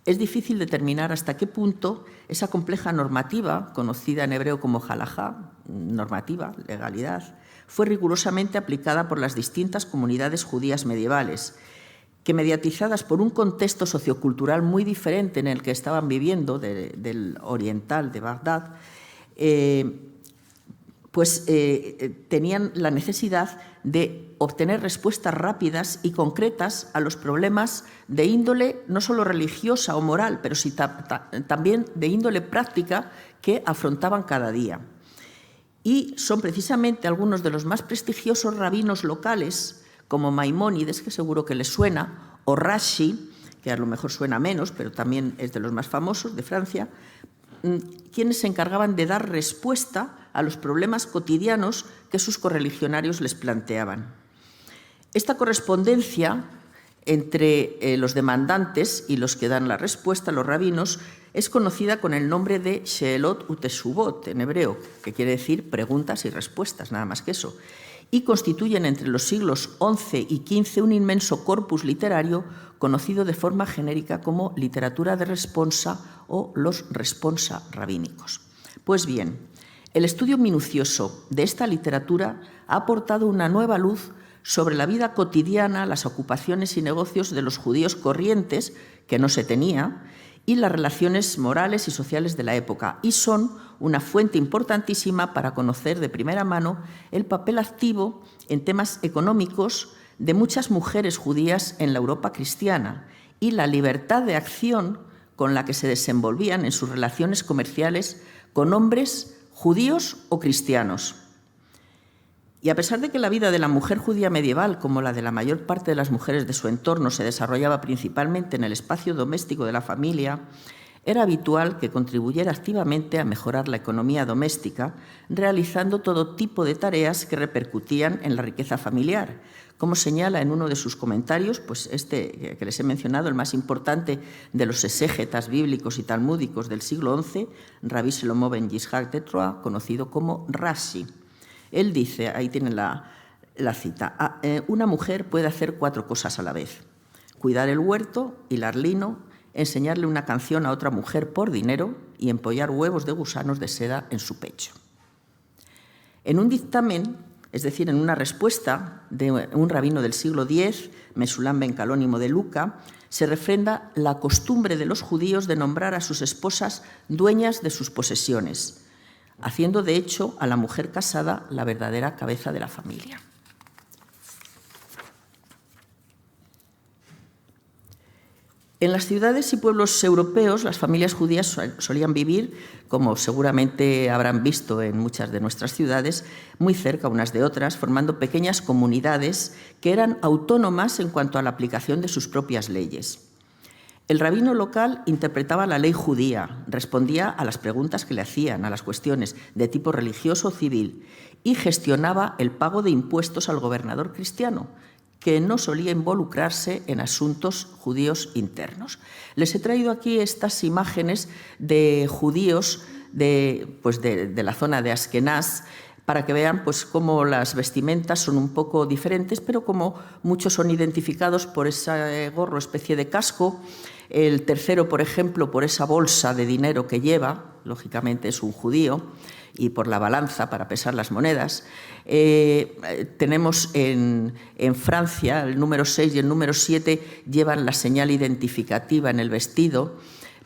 es difícil determinar hasta qué punto esa compleja normativa, conocida en hebreo como halajá, normativa, legalidad, fue rigurosamente aplicada por las distintas comunidades judías medievales, que, mediatizadas por un contexto sociocultural muy diferente en el que estaban viviendo, del oriental de Bagdad, tenían la necesidad de obtener respuestas rápidas y concretas a los problemas de índole no solo religiosa o moral, pero sí también de índole práctica que afrontaban cada día. Y son precisamente algunos de los más prestigiosos rabinos locales, como Maimónides, que seguro que les suena, o Rashi, que a lo mejor suena menos, pero también es de los más famosos de Francia, quienes se encargaban de dar respuesta a los problemas cotidianos que sus correligionarios les planteaban. Esta correspondencia entre los demandantes y los que dan la respuesta, los rabinos, es conocida con el nombre de Sheelot Uteshuvot, en hebreo, que quiere decir preguntas y respuestas, nada más que eso. y constituyen entre los siglos XI y XV un inmenso corpus literario conocido de forma genérica como literatura de responsa o los responsa rabínicos. Pues bien, el estudio minucioso de esta literatura ha aportado una nueva luz sobre la vida cotidiana, las ocupaciones y negocios de los judíos corrientes, que no se tenía, y las relaciones morales y sociales de la época, y son una fuente importantísima para conocer de primera mano el papel activo en temas económicos de muchas mujeres judías en la Europa cristiana y la libertad de acción con la que se desenvolvían en sus relaciones comerciales con hombres judíos o cristianos. Y a pesar de que la vida de la mujer judía medieval, como la de la mayor parte de las mujeres de su entorno, se desarrollaba principalmente en el espacio doméstico de la familia, era habitual que contribuyera activamente a mejorar la economía doméstica, realizando todo tipo de tareas que repercutían en la riqueza familiar. Como señala en uno de sus comentarios, pues este que les he mencionado, el más importante de los exégetas bíblicos y talmúdicos del siglo XI, Rabbi Shlomo ben Yishak de Troyes, conocido como Rashi. Él dice, ahí tienen la cita, una mujer puede hacer 4 cosas a la vez: cuidar el huerto, hilar lino, enseñarle una canción a otra mujer por dinero y empollar huevos de gusanos de seda en su pecho. En un dictamen, es decir, en una respuesta de un rabino del siglo X, Mesulam ben Calónimo de Luca, se refrenda la costumbre de los judíos de nombrar a sus esposas dueñas de sus posesiones, haciendo de hecho a la mujer casada la verdadera cabeza de la familia. En las ciudades y pueblos europeos, las familias judías solían vivir, como seguramente habrán visto en muchas de nuestras ciudades, muy cerca unas de otras, formando pequeñas comunidades que eran autónomas en cuanto a la aplicación de sus propias leyes. El rabino local interpretaba la ley judía, respondía a las preguntas que le hacían, a las cuestiones de tipo religioso o civil, y gestionaba el pago de impuestos al gobernador cristiano, que no solía involucrarse en asuntos judíos internos. Les he traído aquí estas imágenes de judíos de la zona de Askenaz, para que vean pues, cómo las vestimentas son un poco diferentes, pero como muchos son identificados por ese gorro, especie de casco. El tercero, por ejemplo, por esa bolsa de dinero que lleva, lógicamente es un judío, y por la balanza para pesar las monedas. Tenemos en Francia el número 6 y el número 7 llevan la señal identificativa en el vestido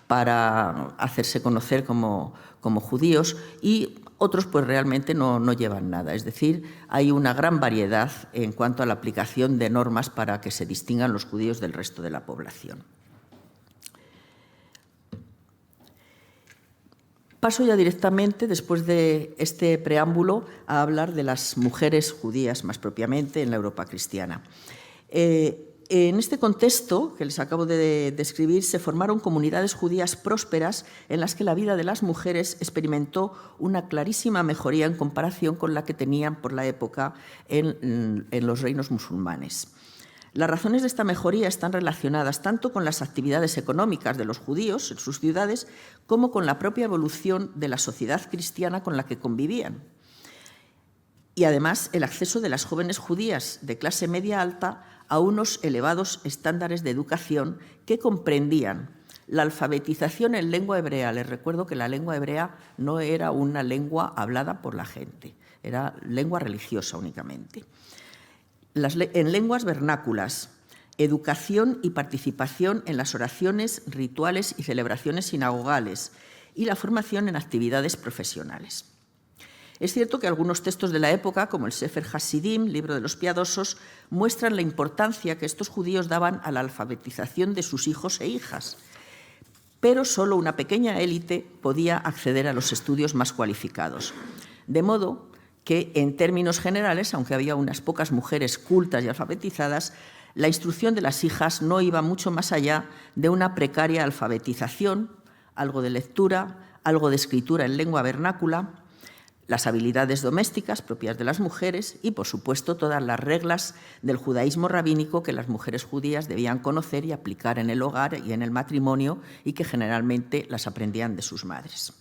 para hacerse conocer como judíos, y otros pues realmente no llevan nada. Es decir, hay una gran variedad en cuanto a la aplicación de normas para que se distingan los judíos del resto de la población. Paso ya directamente, después de este preámbulo, a hablar de las mujeres judías, más propiamente, en la Europa cristiana. En este contexto que les acabo de describir, se formaron comunidades judías prósperas en las que la vida de las mujeres experimentó una clarísima mejoría en comparación con la que tenían por la época en los reinos musulmanes. Las razones de esta mejoría están relacionadas tanto con las actividades económicas de los judíos en sus ciudades como con la propia evolución de la sociedad cristiana con la que convivían. Y además el acceso de las jóvenes judías de clase media alta a unos elevados estándares de educación que comprendían la alfabetización en lengua hebrea. Les recuerdo que la lengua hebrea no era una lengua hablada por la gente, era lengua religiosa únicamente. En lenguas vernáculas, educación y participación en las oraciones, rituales y celebraciones sinagogales, y la formación en actividades profesionales. Es cierto que algunos textos de la época, como el Sefer Hasidim, libro de los piadosos, muestran la importancia que estos judíos daban a la alfabetización de sus hijos e hijas, pero solo una pequeña élite podía acceder a los estudios más cualificados. De modo que, en términos generales, aunque había unas pocas mujeres cultas y alfabetizadas, la instrucción de las hijas no iba mucho más allá de una precaria alfabetización, algo de lectura, algo de escritura en lengua vernácula, las habilidades domésticas propias de las mujeres y, por supuesto, todas las reglas del judaísmo rabínico que las mujeres judías debían conocer y aplicar en el hogar y en el matrimonio, y que generalmente las aprendían de sus madres.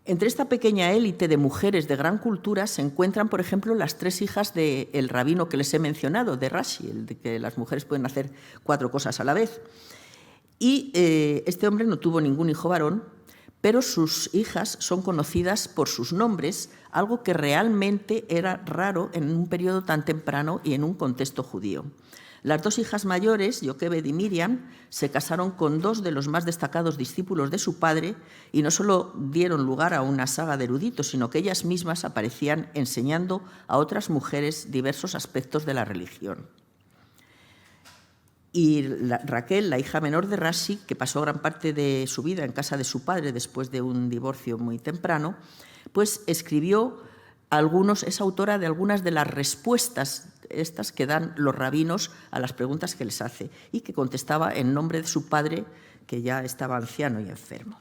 Entre esta pequeña élite de mujeres de gran cultura se encuentran, por ejemplo, las 3 hijas del rabino que les he mencionado, de Rashi, el de que las mujeres pueden hacer 4 cosas a la vez. Y este hombre no tuvo ningún hijo varón, pero sus hijas son conocidas por sus nombres, algo que realmente era raro en un periodo tan temprano y en un contexto judío. Las 2 hijas mayores, Yoquebed y Miriam, se casaron con 2 de los más destacados discípulos de su padre y no solo dieron lugar a una saga de eruditos, sino que ellas mismas aparecían enseñando a otras mujeres diversos aspectos de la religión. Y Raquel, la hija menor de Rashi, que pasó gran parte de su vida en casa de su padre después de un divorcio muy temprano, pues escribió es autora de algunas de las respuestas estas que dan los rabinos a las preguntas que les hace y que contestaba en nombre de su padre, que ya estaba anciano y enfermo.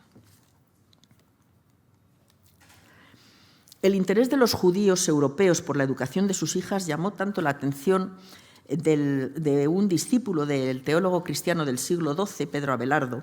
El interés de los judíos europeos por la educación de sus hijas llamó tanto la atención de un discípulo del teólogo cristiano del siglo XII, Pedro Abelardo,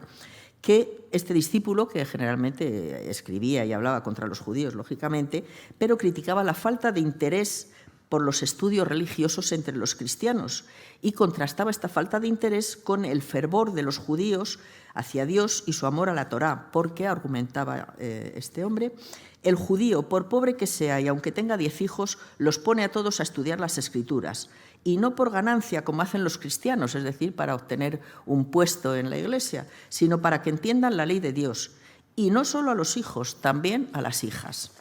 que este discípulo, que generalmente escribía y hablaba contra los judíos, lógicamente, pero criticaba la falta de interés por los estudios religiosos entre los cristianos y contrastaba esta falta de interés con el fervor de los judíos hacia Dios y su amor a la Torá, porque, argumentaba este hombre, el judío, por pobre que sea y aunque tenga 10 hijos, los pone a todos a estudiar las Escrituras, y no por ganancia, como hacen los cristianos, es decir, para obtener un puesto en la Iglesia, sino para que entiendan la ley de Dios. Y no solo a los hijos, también a las hijas.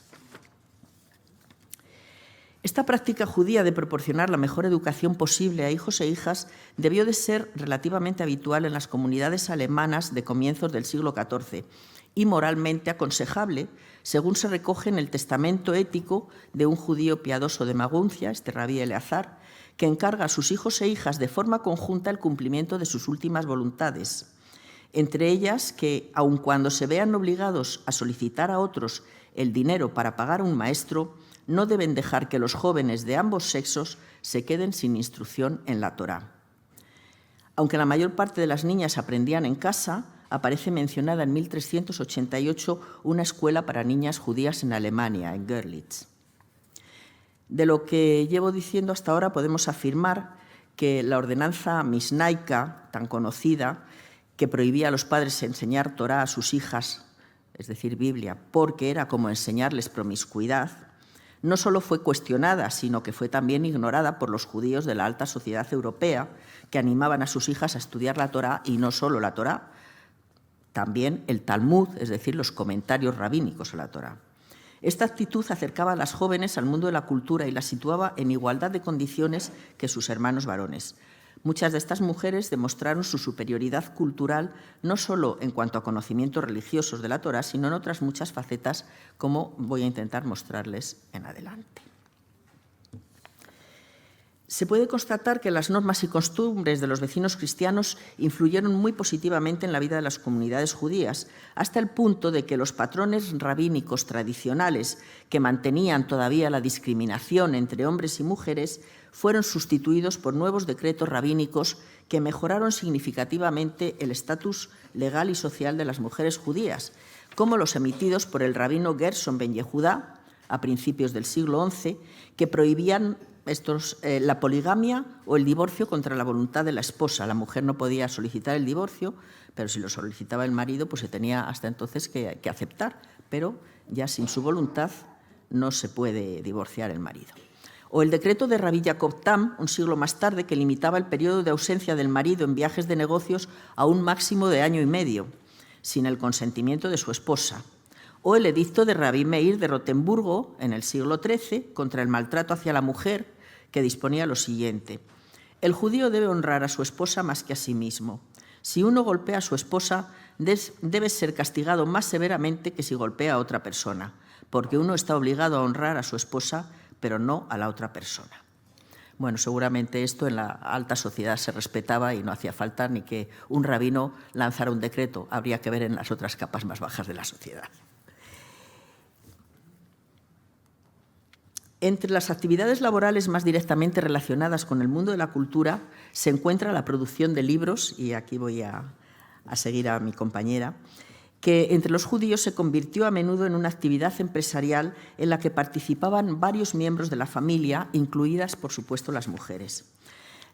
Esta práctica judía de proporcionar la mejor educación posible a hijos e hijas debió de ser relativamente habitual en las comunidades alemanas de comienzos del siglo XIV y moralmente aconsejable, según se recoge en el testamento ético de un judío piadoso de Maguncia, este rabí Eleazar, que encarga a sus hijos e hijas de forma conjunta el cumplimiento de sus últimas voluntades, entre ellas que, aun cuando se vean obligados a solicitar a otros el dinero para pagar a un maestro, no deben dejar que los jóvenes de ambos sexos se queden sin instrucción en la Torá. Aunque la mayor parte de las niñas aprendían en casa, aparece mencionada en 1388 una escuela para niñas judías en Alemania, en Görlitz. De lo que llevo diciendo hasta ahora podemos afirmar que la ordenanza misnaica, tan conocida, que prohibía a los padres enseñar Torá a sus hijas, es decir, Biblia, porque era como enseñarles promiscuidad, no solo fue cuestionada, sino que fue también ignorada por los judíos de la alta sociedad europea, que animaban a sus hijas a estudiar la Torá, y no solo la Torá, también el Talmud, es decir, los comentarios rabínicos a la Torá. Esta actitud acercaba a las jóvenes al mundo de la cultura y las situaba en igualdad de condiciones que sus hermanos varones. Muchas de estas mujeres demostraron su superioridad cultural no solo en cuanto a conocimientos religiosos de la Torá, sino en otras muchas facetas, como voy a intentar mostrarles en adelante. Se puede constatar que las normas y costumbres de los vecinos cristianos influyeron muy positivamente en la vida de las comunidades judías, hasta el punto de que los patrones rabínicos tradicionales que mantenían todavía la discriminación entre hombres y mujeres fueron sustituidos por nuevos decretos rabínicos que mejoraron significativamente el estatus legal y social de las mujeres judías, como los emitidos por el rabino Gerson ben Yehudá a principios del siglo XI, que prohibían la poligamia o el divorcio contra la voluntad de la esposa. La mujer no podía solicitar el divorcio, pero si lo solicitaba el marido, pues se tenía hasta entonces que aceptar, pero ya sin su voluntad no se puede divorciar el marido. O el decreto de Rabí Jacob Tam, un siglo más tarde, que limitaba el periodo de ausencia del marido en viajes de negocios a un máximo de 1 año y medio, sin el consentimiento de su esposa. O el edicto de Rabí Meir de Rotemburgo, en el siglo XIII, contra el maltrato hacia la mujer, que disponía lo siguiente: el judío debe honrar a su esposa más que a sí mismo. Si uno golpea a su esposa, debe ser castigado más severamente que si golpea a otra persona, porque uno está obligado a honrar a su esposa, pero no a la otra persona. Bueno, seguramente esto en la alta sociedad se respetaba y no hacía falta ni que un rabino lanzara un decreto. Habría que ver en las otras capas más bajas de la sociedad. Entre las actividades laborales más directamente relacionadas con el mundo de la cultura se encuentra la producción de libros, y aquí voy a seguir a mi compañera, que entre los judíos se convirtió a menudo en una actividad empresarial en la que participaban varios miembros de la familia, incluidas, por supuesto, las mujeres.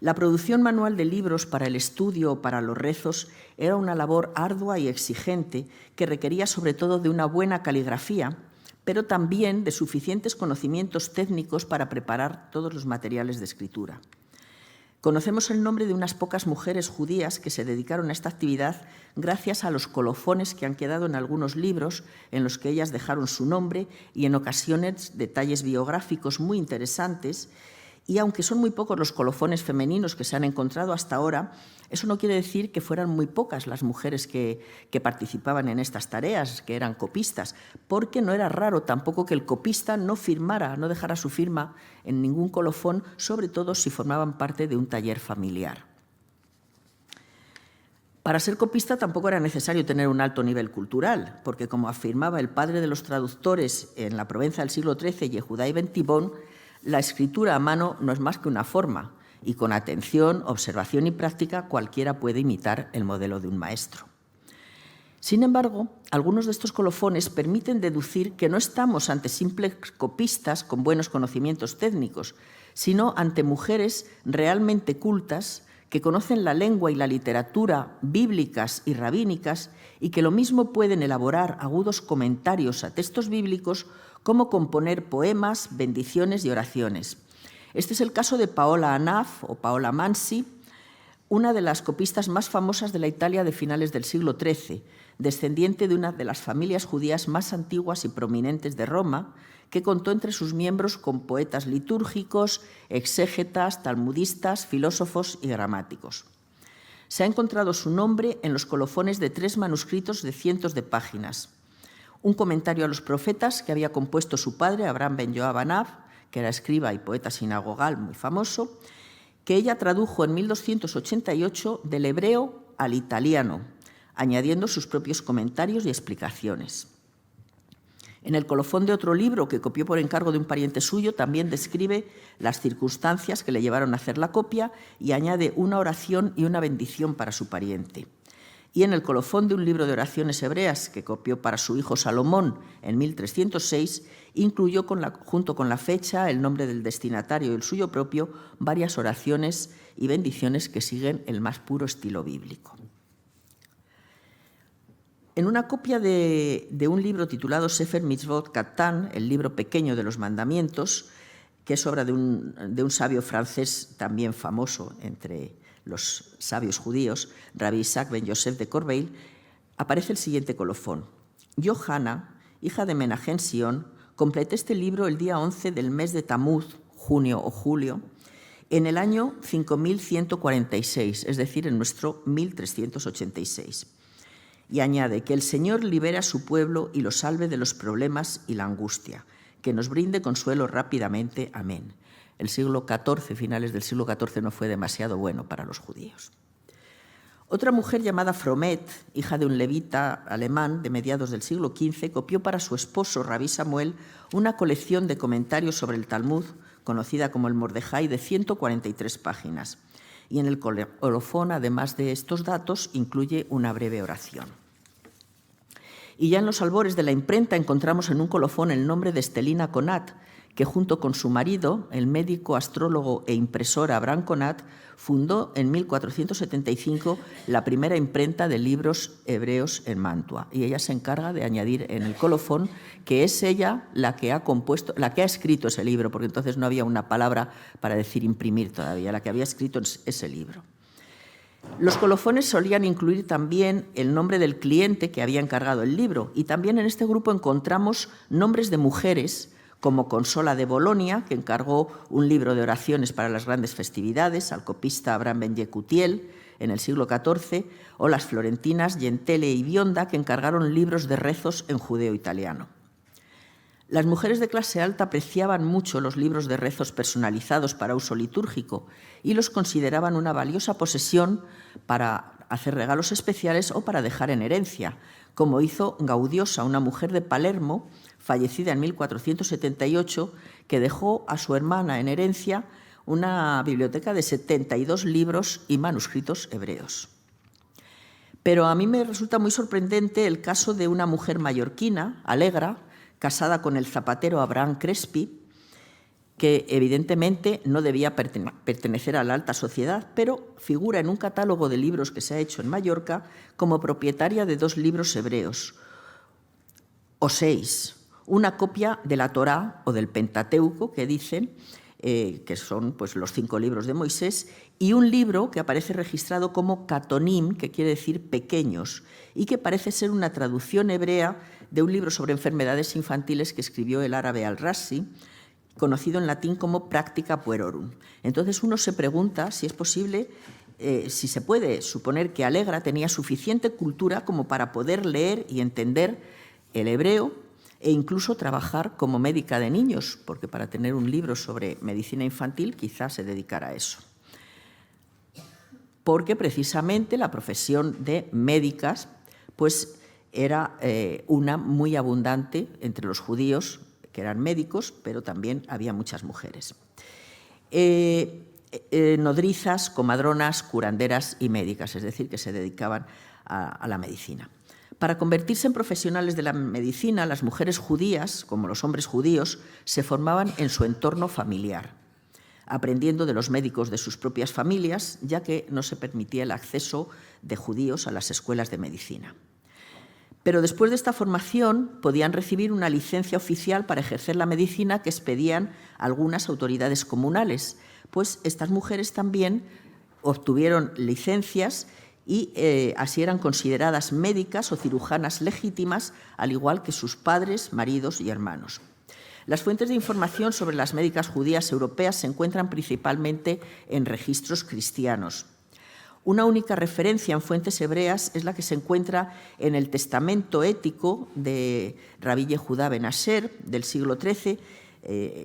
La producción manual de libros para el estudio o para los rezos era una labor ardua y exigente que requería sobre todo de una buena caligrafía, pero también de suficientes conocimientos técnicos para preparar todos los materiales de escritura. Conocemos el nombre de unas pocas mujeres judías que se dedicaron a esta actividad gracias a los colofones que han quedado en algunos libros en los que ellas dejaron su nombre y en ocasiones detalles biográficos muy interesantes. Y aunque son muy pocos los colofones femeninos que se han encontrado hasta ahora, eso no quiere decir que fueran muy pocas las mujeres que participaban en estas tareas, que eran copistas, porque no era raro tampoco que el copista no firmara, no dejara su firma en ningún colofón, sobre todo si formaban parte de un taller familiar. Para ser copista tampoco era necesario tener un alto nivel cultural, porque como afirmaba el padre de los traductores en la Provenza del siglo XIII, Yehudá ibn Tibón, la escritura a mano no es más que una forma, y con atención, observación y práctica cualquiera puede imitar el modelo de un maestro. Sin embargo, algunos de estos colofones permiten deducir que no estamos ante simples copistas con buenos conocimientos técnicos, sino ante mujeres realmente cultas que conocen la lengua y la literatura bíblicas y rabínicas y que lo mismo pueden elaborar agudos comentarios a textos bíblicos como componer poemas, bendiciones y oraciones. Este es el caso de Paola Anaf o Paola Mansi, una de las copistas más famosas de la Italia de finales del siglo XIII, descendiente de una de las familias judías más antiguas y prominentes de Roma, que contó entre sus miembros con poetas litúrgicos, exégetas, talmudistas, filósofos y gramáticos. Se ha encontrado su nombre en los colofones de 3 manuscritos de cientos de páginas. Un comentario a los profetas que había compuesto su padre, Abraham ben Yoab Anaf, que era escriba y poeta sinagogal muy famoso, que ella tradujo en 1288 del hebreo al italiano, añadiendo sus propios comentarios y explicaciones. En el colofón de otro libro que copió por encargo de un pariente suyo, también describe las circunstancias que le llevaron a hacer la copia y añade una oración y una bendición para su pariente. Y en el colofón de un libro de oraciones hebreas que copió para su hijo Salomón en 1306, incluyó junto con la fecha, el nombre del destinatario y el suyo propio, varias oraciones y bendiciones que siguen el más puro estilo bíblico. En una copia de un libro titulado Sefer Mitzvot Katan, el libro pequeño de los mandamientos, que es obra de un sabio francés también famoso entre los sabios judíos, Rabbi Isaac ben Yosef de Corbeil, aparece el siguiente colofón. Yo, Hannah, hija de Menahem Sion, completé este libro el día 11 del mes de Tamuz, junio o julio, en el año 5146, es decir, en nuestro 1386. Y añade que el Señor libere a su pueblo y lo salve de los problemas y la angustia, que nos brinde consuelo rápidamente. Amén. El siglo XIV, finales del siglo XIV, no fue demasiado bueno para los judíos. Otra mujer llamada Fromet, hija de un levita alemán de mediados del siglo XV, copió para su esposo, Rabí Samuel, una colección de comentarios sobre el Talmud, conocida como el Mordejai, de 143 páginas. Y en el colofón, además de estos datos, incluye una breve oración. Y ya en los albores de la imprenta encontramos en un colofón el nombre de Estelina Conat, que junto con su marido, el médico, astrólogo e impresor Abraham Conat, fundó en 1475 la primera imprenta de libros hebreos en Mantua. Y ella se encarga de añadir en el colofón que es ella la que ha escrito ese libro, porque entonces no había una palabra para decir imprimir todavía, la que había escrito ese libro. Los colofones solían incluir también el nombre del cliente que había encargado el libro, y también en este grupo encontramos nombres de mujeres como Consola de Bolonia, que encargó un libro de oraciones para las grandes festividades al copista Abraham ben Yecutiel en el siglo XIV, o las florentinas Gentile y Bionda, que encargaron libros de rezos en judeo-italiano. Las mujeres de clase alta apreciaban mucho los libros de rezos personalizados para uso litúrgico y los consideraban una valiosa posesión para hacer regalos especiales o para dejar en herencia, como hizo Gaudiosa, una mujer de Palermo, fallecida en 1478, que dejó a su hermana en herencia una biblioteca de 72 libros y manuscritos hebreos. Pero a mí me resulta muy sorprendente el caso de una mujer mallorquina, Alegra, casada con el zapatero Abraham Crespi, que evidentemente no debía pertenecer a la alta sociedad, pero figura en un catálogo de libros que se ha hecho en Mallorca como propietaria de 2 libros hebreos, o 6, una copia de la Torá o del Pentateuco, que dicen, que son pues, los 5 libros de Moisés, y un libro que aparece registrado como Katonim, que quiere decir pequeños, y que parece ser una traducción hebrea de un libro sobre enfermedades infantiles que escribió el árabe al-Razi, conocido en latín como Practica Puerorum. Entonces uno se pregunta si es posible, si se puede suponer que Alegra tenía suficiente cultura como para poder leer y entender el hebreo e incluso trabajar como médica de niños, porque para tener un libro sobre medicina infantil quizás se dedicara a eso. Porque precisamente la profesión de médicas pues, era una muy abundante entre los judíos, que eran médicos, pero también había muchas mujeres. Nodrizas, comadronas, curanderas y médicas, es decir, que se dedicaban a la medicina. Para convertirse en profesionales de la medicina, las mujeres judías, como los hombres judíos, se formaban en su entorno familiar, aprendiendo de los médicos de sus propias familias, ya que no se permitía el acceso de judíos a las escuelas de medicina. Pero después de esta formación podían recibir una licencia oficial para ejercer la medicina que expedían algunas autoridades comunales, pues estas mujeres también obtuvieron licencias y así eran consideradas médicas o cirujanas legítimas, al igual que sus padres, maridos y hermanos. Las fuentes de información sobre las médicas judías europeas se encuentran principalmente en registros cristianos. Una única referencia en fuentes hebreas es la que se encuentra en el Testamento ético de Rabbi Yehudá ben Asher del siglo XIII,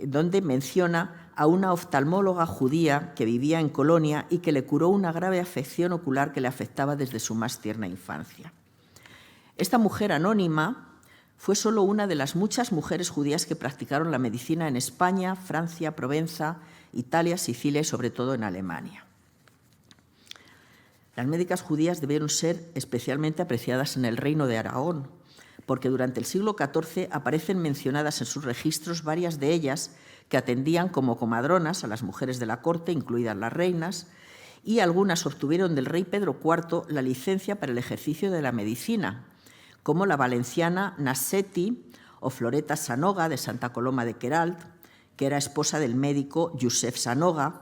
donde menciona a una oftalmóloga judía que vivía en Colonia y que le curó una grave afección ocular que le afectaba desde su más tierna infancia. Esta mujer anónima fue solo una de las muchas mujeres judías que practicaron la medicina en España, Francia, Provenza, Italia, Sicilia y sobre todo en Alemania. Las médicas judías debieron ser especialmente apreciadas en el reino de Aragón, porque durante el siglo XIV aparecen mencionadas en sus registros varias de ellas que atendían como comadronas a las mujeres de la corte, incluidas las reinas, y algunas obtuvieron del rey Pedro IV la licencia para el ejercicio de la medicina, como la valenciana Nassetti o Floreta Sanoga de Santa Coloma de Queralt, que era esposa del médico Josep Sanoga,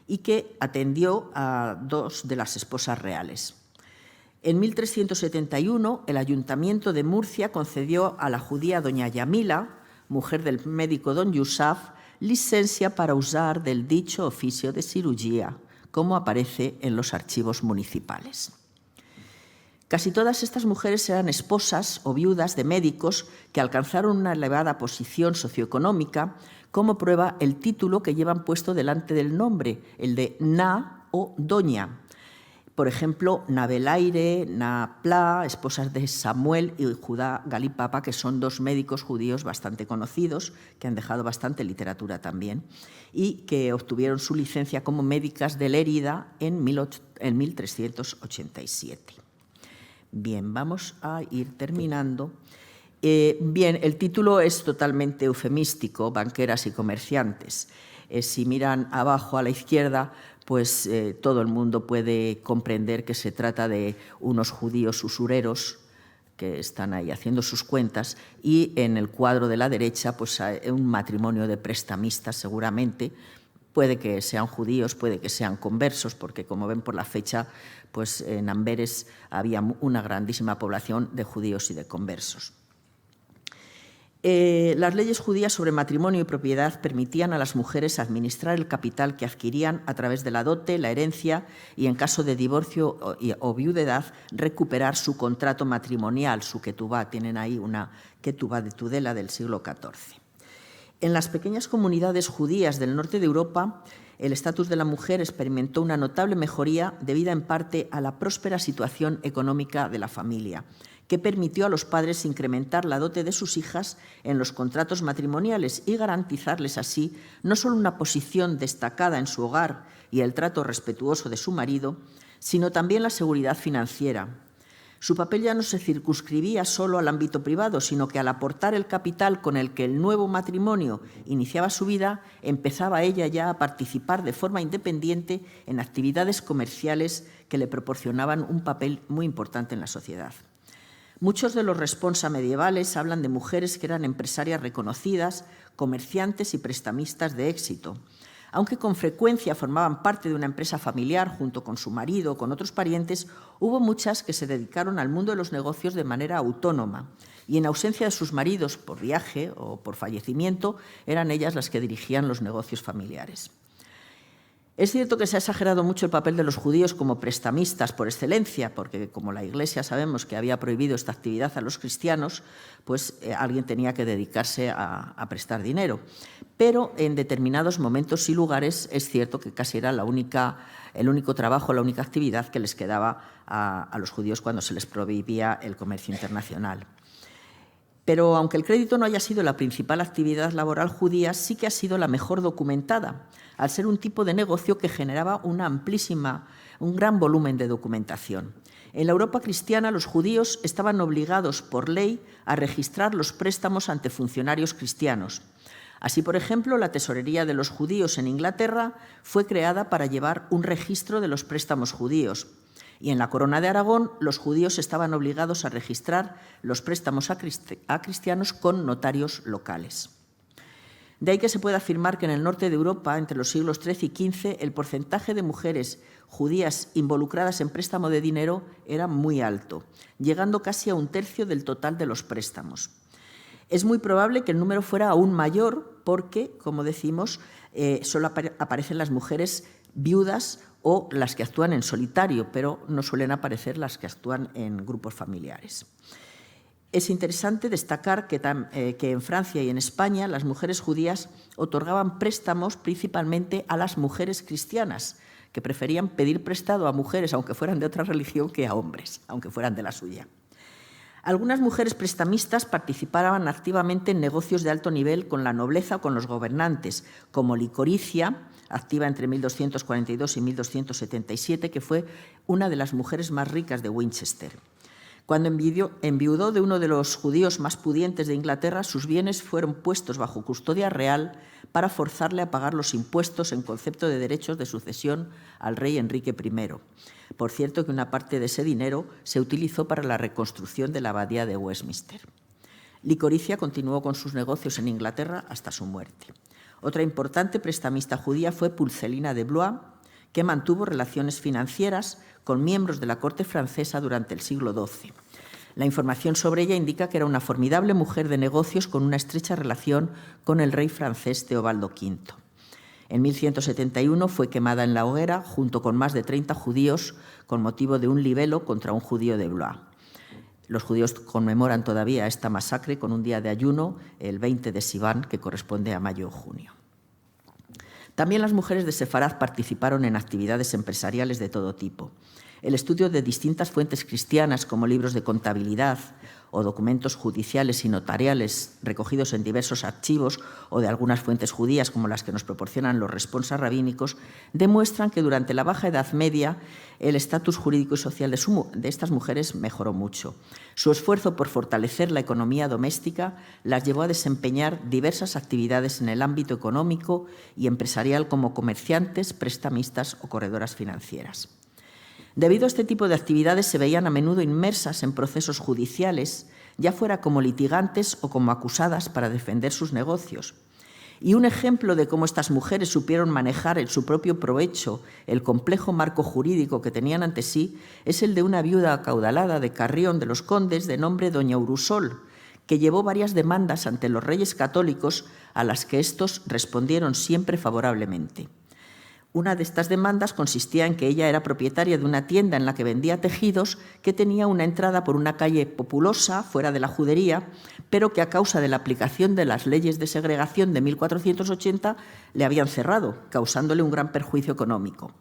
y que atendió a 2 de las esposas reales. En 1371, el Ayuntamiento de Murcia concedió a la judía doña Yamila, mujer del médico don Yusaf, licencia para usar del dicho oficio de cirugía, como aparece en los archivos municipales. Casi todas estas mujeres eran esposas o viudas de médicos que alcanzaron una elevada posición socioeconómica, como prueba el título que llevan puesto delante del nombre, el de Na o Doña. Por ejemplo, Nabelaire, Napla, esposas de Samuel y Judá Galipapa, que son 2 médicos judíos bastante conocidos, que han dejado bastante literatura también, y que obtuvieron su licencia como médicas de Lérida en 1387. Bien, vamos a ir terminando. Bien, el título es totalmente eufemístico, banqueras y comerciantes. Si miran abajo a la izquierda, pues todo el mundo puede comprender que se trata de unos judíos usureros que están ahí haciendo sus cuentas, y en el cuadro de la derecha pues hay un matrimonio de prestamistas seguramente. Puede que sean judíos, puede que sean conversos, porque como ven por la fecha, pues en Amberes había una grandísima población de judíos y de conversos. Las leyes judías sobre matrimonio y propiedad permitían a las mujeres administrar el capital que adquirían a través de la dote, la herencia y, en caso de divorcio o viudedad, recuperar su contrato matrimonial, su ketubá. Tienen ahí una ketubá de Tudela del siglo XIV. En las pequeñas comunidades judías del norte de Europa, el estatus de la mujer experimentó una notable mejoría debida en parte a la próspera situación económica de la familia, que permitió a los padres incrementar la dote de sus hijas en los contratos matrimoniales y garantizarles así no solo una posición destacada en su hogar y el trato respetuoso de su marido, sino también la seguridad financiera. Su papel ya no se circunscribía solo al ámbito privado, sino que al aportar el capital con el que el nuevo matrimonio iniciaba su vida, empezaba ella ya a participar de forma independiente en actividades comerciales que le proporcionaban un papel muy importante en la sociedad. Muchos de los responsa medievales hablan de mujeres que eran empresarias reconocidas, comerciantes y prestamistas de éxito. Aunque con frecuencia formaban parte de una empresa familiar junto con su marido o con otros parientes, hubo muchas que se dedicaron al mundo de los negocios de manera autónoma y en ausencia de sus maridos por viaje o por fallecimiento, eran ellas las que dirigían los negocios familiares. Es cierto que se ha exagerado mucho el papel de los judíos como prestamistas por excelencia, porque como la Iglesia sabemos que había prohibido esta actividad a los cristianos, pues alguien tenía que dedicarse a prestar dinero. Pero en determinados momentos y lugares es cierto que casi era el único trabajo, la única actividad que les quedaba a los judíos cuando se les prohibía el comercio internacional. Pero aunque el crédito no haya sido la principal actividad laboral judía, sí que ha sido la mejor documentada, al ser un tipo de negocio que generaba un gran volumen de documentación. En la Europa cristiana, los judíos estaban obligados por ley a registrar los préstamos ante funcionarios cristianos. Así, por ejemplo, la tesorería de los judíos en Inglaterra fue creada para llevar un registro de los préstamos judíos. Y en la Corona de Aragón, los judíos estaban obligados a registrar los préstamos a cristianos con notarios locales. De ahí que se puede afirmar que en el norte de Europa, entre los siglos XIII y XV, el porcentaje de mujeres judías involucradas en préstamo de dinero era muy alto, llegando casi a 1/3 del total de los préstamos. Es muy probable que el número fuera aún mayor porque, como decimos, solo aparecen las mujeres viudas o las que actúan en solitario, pero no suelen aparecer las que actúan en grupos familiares. Es interesante destacar que en Francia y en España las mujeres judías otorgaban préstamos principalmente a las mujeres cristianas, que preferían pedir prestado a mujeres, aunque fueran de otra religión, que a hombres, aunque fueran de la suya. Algunas mujeres prestamistas participaban activamente en negocios de alto nivel con la nobleza o con los gobernantes, como Licoricia, activa entre 1242 y 1277, que fue una de las mujeres más ricas de Winchester. Cuando enviudó de uno de los judíos más pudientes de Inglaterra, sus bienes fueron puestos bajo custodia real para forzarle a pagar los impuestos en concepto de derechos de sucesión al rey Enrique I. Por cierto, que una parte de ese dinero se utilizó para la reconstrucción de la abadía de Westminster. Licoricia continuó con sus negocios en Inglaterra hasta su muerte. Otra importante prestamista judía fue Pulcelina de Blois, que mantuvo relaciones financieras con miembros de la corte francesa durante el siglo XII. La información sobre ella indica que era una formidable mujer de negocios con una estrecha relación con el rey francés Teobaldo V. En 1171 fue quemada en la hoguera junto con más de 30 judíos con motivo de un libelo contra un judío de Blois. Los judíos conmemoran todavía esta masacre con un día de ayuno, el 20 de Sivan, que corresponde a mayo o junio. También las mujeres de Sefarad participaron en actividades empresariales de todo tipo. El estudio de distintas fuentes cristianas, como libros de contabilidad o documentos judiciales y notariales recogidos en diversos archivos o de algunas fuentes judías, como las que nos proporcionan los responsas rabínicos, demuestran que durante la Baja Edad Media el estatus jurídico y social de estas mujeres mejoró mucho. Su esfuerzo por fortalecer la economía doméstica las llevó a desempeñar diversas actividades en el ámbito económico y empresarial como comerciantes, prestamistas o corredoras financieras. Debido a este tipo de actividades se veían a menudo inmersas en procesos judiciales, ya fuera como litigantes o como acusadas para defender sus negocios. Y un ejemplo de cómo estas mujeres supieron manejar en su propio provecho el complejo marco jurídico que tenían ante sí es el de una viuda acaudalada de Carrión de los Condes de nombre doña Urusol, que llevó varias demandas ante los reyes católicos a las que estos respondieron siempre favorablemente. Una de estas demandas consistía en que ella era propietaria de una tienda en la que vendía tejidos que tenía una entrada por una calle populosa, fuera de la judería, pero que a causa de la aplicación de las leyes de segregación de 1480 le habían cerrado, causándole un gran perjuicio económico.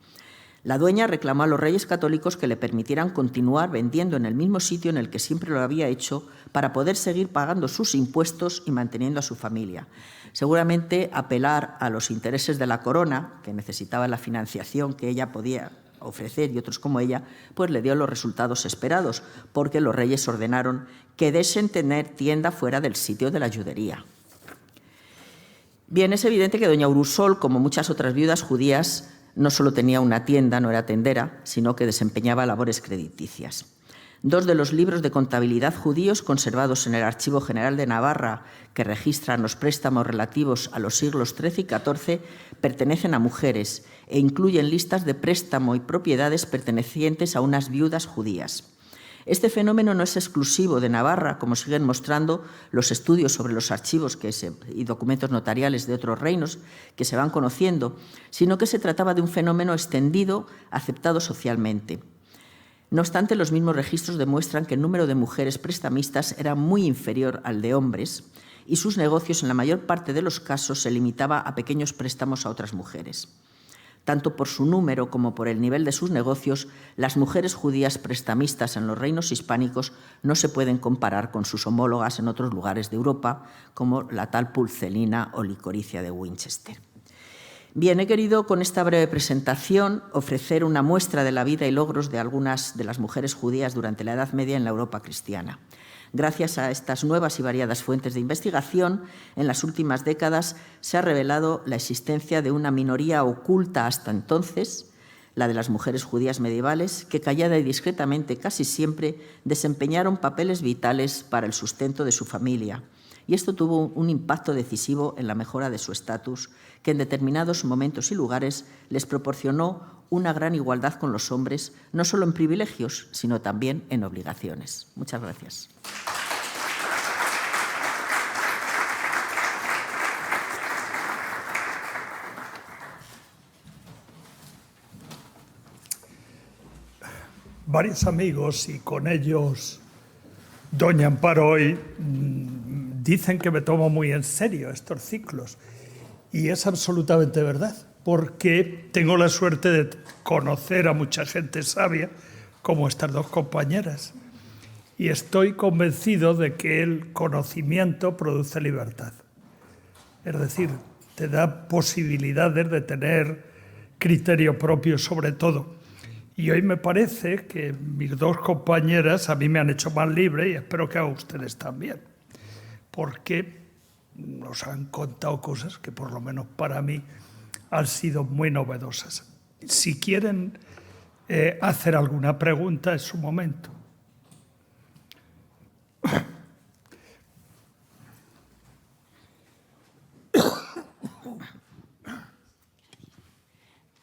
La dueña reclamó a los reyes católicos que le permitieran continuar vendiendo en el mismo sitio en el que siempre lo había hecho para poder seguir pagando sus impuestos y manteniendo a su familia. Seguramente apelar a los intereses de la corona, que necesitaba la financiación que ella podía ofrecer, y otros como ella, pues le dio los resultados esperados, porque los reyes ordenaron que dejen tener tienda fuera del sitio de la judería. Bien, es evidente que doña Urusol, como muchas otras viudas judías, no solo tenía una tienda, no era tendera, sino que desempeñaba labores crediticias. 2 de los libros de contabilidad judíos conservados en el Archivo General de Navarra, que registran los préstamos relativos a los siglos XIII y XIV, pertenecen a mujeres e incluyen listas de préstamo y propiedades pertenecientes a unas viudas judías. Este fenómeno no es exclusivo de Navarra, como siguen mostrando los estudios sobre los archivos y documentos notariales de otros reinos que se van conociendo, sino que se trataba de un fenómeno extendido, aceptado socialmente. No obstante, los mismos registros demuestran que el número de mujeres prestamistas era muy inferior al de hombres y sus negocios, en la mayor parte de los casos, se limitaba a pequeños préstamos a otras mujeres. Tanto por su número como por el nivel de sus negocios, las mujeres judías prestamistas en los reinos hispánicos no se pueden comparar con sus homólogas en otros lugares de Europa, como la tal Pulcelina o Licoricia de Winchester. Bien, he querido con esta breve presentación ofrecer una muestra de la vida y logros de algunas de las mujeres judías durante la Edad Media en la Europa cristiana. Gracias a estas nuevas y variadas fuentes de investigación, en las últimas décadas se ha revelado la existencia de una minoría oculta hasta entonces, la de las mujeres judías medievales, que callada y discretamente casi siempre desempeñaron papeles vitales para el sustento de su familia. Y esto tuvo un impacto decisivo en la mejora de su estatus, que en determinados momentos y lugares les proporcionó una gran igualdad con los hombres, no solo en privilegios, sino también en obligaciones. Muchas gracias. Varios amigos, y con ellos doña Amparo hoy, dicen que me tomo muy en serio estos ciclos. Y es absolutamente verdad, porque tengo la suerte de conocer a mucha gente sabia, como estas 2 compañeras. Y estoy convencido de que el conocimiento produce libertad. Es decir, te da posibilidades de tener criterio propio sobre todo. Y hoy me parece que mis 2 compañeras a mí me han hecho más libre y espero que a ustedes también. Porque nos han contado cosas que por lo menos para mí han sido muy novedosas. Si quieren hacer alguna pregunta, es su momento.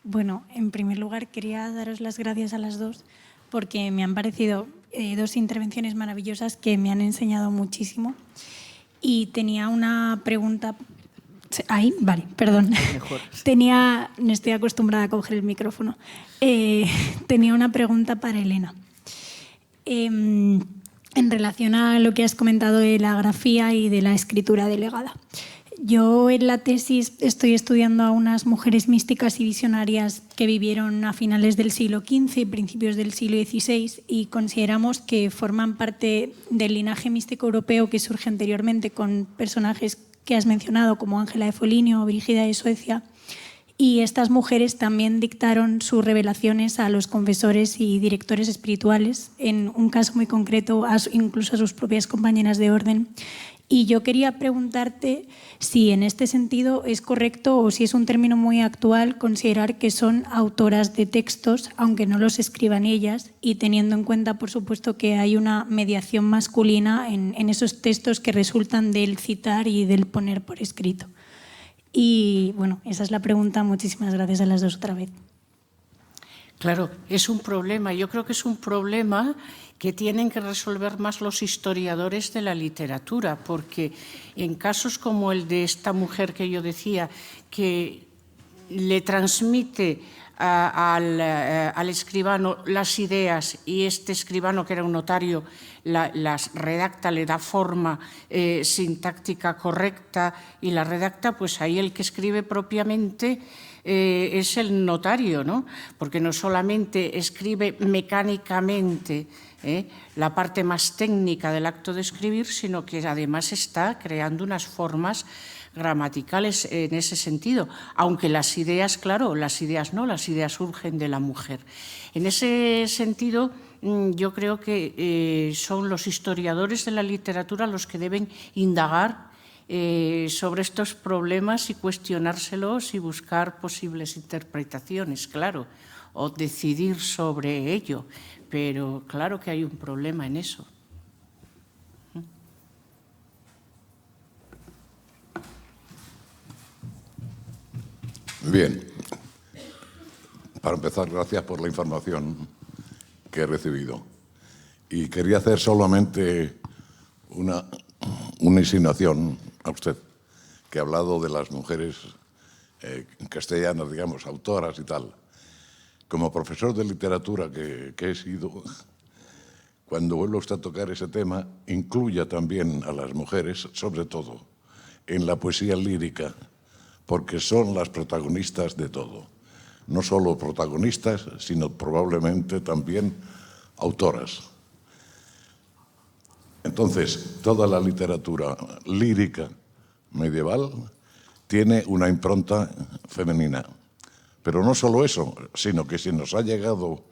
Bueno, en primer lugar quería daros las gracias a las 2 porque me han parecido 2 intervenciones maravillosas que me han enseñado muchísimo. Y tenía una pregunta. Ahí, vale, perdón. Mejor. No estoy acostumbrada a coger el micrófono. Tenía una pregunta para Elena. En relación a lo que has comentado de la grafía y de la escritura delegada. Yo en la tesis estoy estudiando a unas mujeres místicas y visionarias que vivieron a finales del siglo XV y principios del siglo XVI y consideramos que forman parte del linaje místico europeo que surge anteriormente con personajes que has mencionado como Ángela de Foligno o Brígida de Suecia. Y estas mujeres también dictaron sus revelaciones a los confesores y directores espirituales, en un caso muy concreto incluso a sus propias compañeras de orden. Y yo quería preguntarte si en este sentido es correcto o si es un término muy actual considerar que son autoras de textos, aunque no los escriban ellas, y teniendo en cuenta, por supuesto, que hay una mediación masculina en esos textos que resultan del citar y del poner por escrito. Y bueno, esa es la pregunta. Muchísimas gracias a las 2 otra vez. Claro, es un problema. Yo creo que es un problema que tienen que resolver más los historiadores de la literatura, porque en casos como el de esta mujer que yo decía, que le transmite al escribano las ideas y este escribano, que era un notario, las redacta, le da forma sintáctica correcta y la redacta, pues ahí el que escribe propiamente es el notario, ¿no? Porque no solamente escribe mecánicamente la parte más técnica del acto de escribir, sino que además está creando unas formas gramaticales en ese sentido, aunque las ideas, claro, las ideas no, las ideas surgen de la mujer. En ese sentido, yo creo que son los historiadores de la literatura los que deben indagar sobre estos problemas y cuestionárselos y buscar posibles interpretaciones, claro, o decidir sobre ello, pero claro que hay un problema en eso. Bien, para empezar, gracias por la información que he recibido. Y quería hacer solamente una insinuación a usted, que ha hablado de las mujeres castellanas, digamos, autoras y tal. Como profesor de literatura que he sido, cuando vuelva usted a tocar ese tema, incluya también a las mujeres, sobre todo, en la poesía lírica, porque son las protagonistas de todo. No solo protagonistas, sino probablemente también autoras. Entonces, toda la literatura lírica medieval tiene una impronta femenina. Pero no solo eso, sino que si nos ha llegado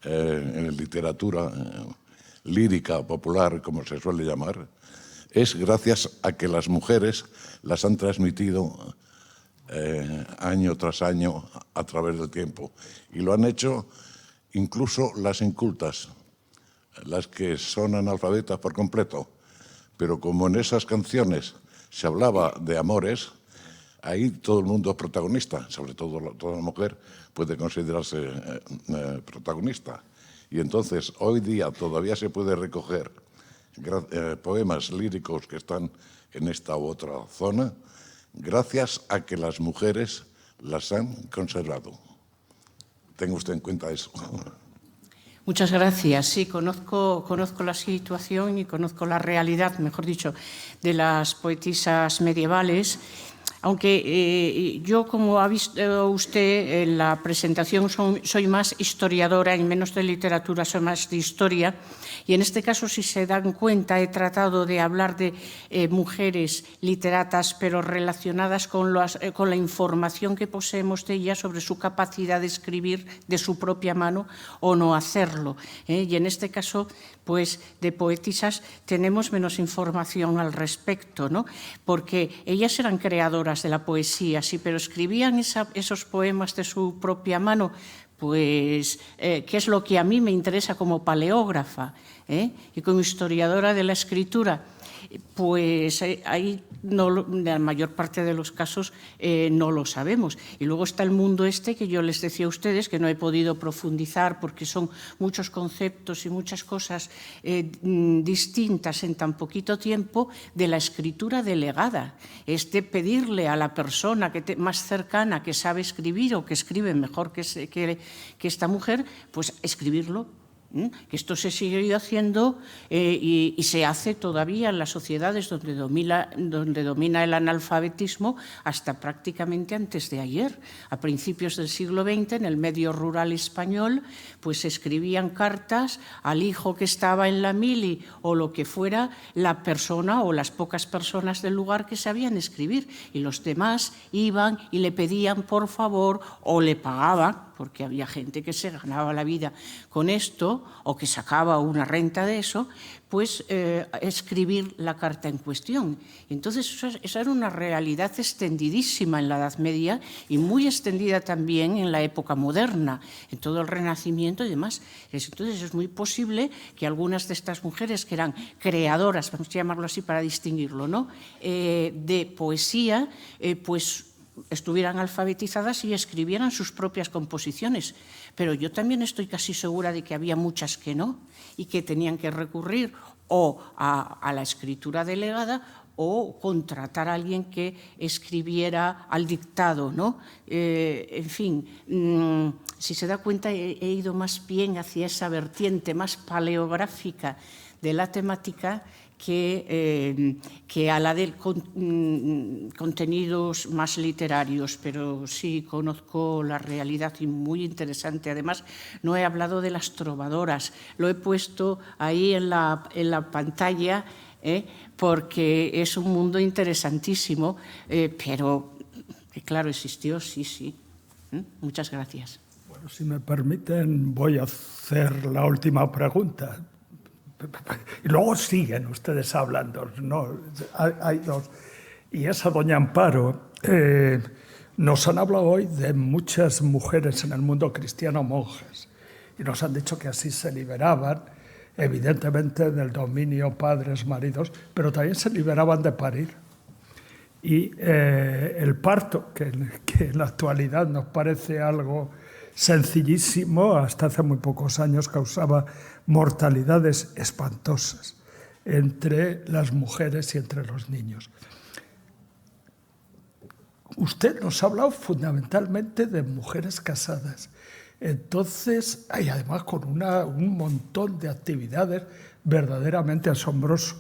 en literatura lírica popular, como se suele llamar, es gracias a que las mujeres las han transmitido año tras año a través del tiempo. Y lo han hecho incluso las incultas, las que son analfabetas por completo. Pero como en esas canciones se hablaba de amores, ahí todo el mundo es protagonista, sobre todo toda la mujer puede considerarse protagonista. Y entonces hoy día todavía se puede recoger poemas líricos que están en esta u otra zona, gracias a que las mujeres las han conservado. Tenga usted en cuenta eso. Muchas gracias. Sí, conozco la situación y conozco la realidad, mejor dicho, de las poetisas medievales. Aunque yo, como ha visto usted en la presentación, soy más historiadora y menos de literatura, soy más de historia. Y en este caso, si se dan cuenta, he tratado de hablar de mujeres literatas, pero relacionadas con la información que poseemos de ellas sobre su capacidad de escribir de su propia mano o no hacerlo. Y en este caso, pues de poetisas tenemos menos información al respecto, ¿no? Porque ellas eran creadoras de la poesía, sí, pero escribían esos poemas de su propia mano, pues, ¿qué es lo que a mí me interesa como paleógrafa y como historiadora de la escritura? Pues ahí en la mayor parte de los casos no lo sabemos. Y luego está el mundo que yo les decía a ustedes, que no he podido profundizar porque son muchos conceptos y muchas cosas distintas en tan poquito tiempo, de la escritura delegada. Es de pedirle a la persona más cercana que sabe escribir o que escribe mejor que esta mujer, pues escribirlo. Que esto se sigue haciendo y se hace todavía en las sociedades donde domina el analfabetismo hasta prácticamente antes de ayer. A principios del siglo XX, en el medio rural español, pues se escribían cartas al hijo que estaba en la mili o lo que fuera, la persona o las pocas personas del lugar que sabían escribir, y los demás iban y le pedían por favor o le pagaban, porque había gente que se ganaba la vida con esto o que sacaba una renta de eso, pues escribir la carta en cuestión. Entonces, esa era una realidad extendidísima en la Edad Media y muy extendida también en la época moderna, en todo el Renacimiento y demás. Entonces, es muy posible que algunas de estas mujeres que eran creadoras, vamos a llamarlo así para distinguirlo, ¿no?, de poesía, pues estuvieran alfabetizadas y escribieran sus propias composiciones. Pero yo también estoy casi segura de que había muchas que no y que tenían que recurrir o a la escritura delegada o contratar a alguien que escribiera al dictado, ¿no? En fin, si se da cuenta, he ido más bien hacia esa vertiente más paleográfica de la temática que a la de contenidos más literarios, pero sí conozco la realidad y muy interesante. Además, no he hablado de las trovadoras, lo he puesto ahí en la pantalla porque es un mundo interesantísimo, pero claro, existió, sí. Muchas gracias. Bueno, si me permiten, voy a hacer la última pregunta. Y luego siguen ustedes hablando, ¿no? Hay dos. Y esa doña Amparo, nos han hablado hoy de muchas mujeres en el mundo cristiano, monjas, y nos han dicho que así se liberaban, evidentemente, del dominio padres, maridos, pero también se liberaban de parir. Y el parto, que en la actualidad nos parece algo sencillísimo, hasta hace muy pocos años causaba mortalidades espantosas entre las mujeres y entre los niños. Usted nos ha hablado fundamentalmente de mujeres casadas. Entonces, y además con un montón de actividades verdaderamente asombrosas.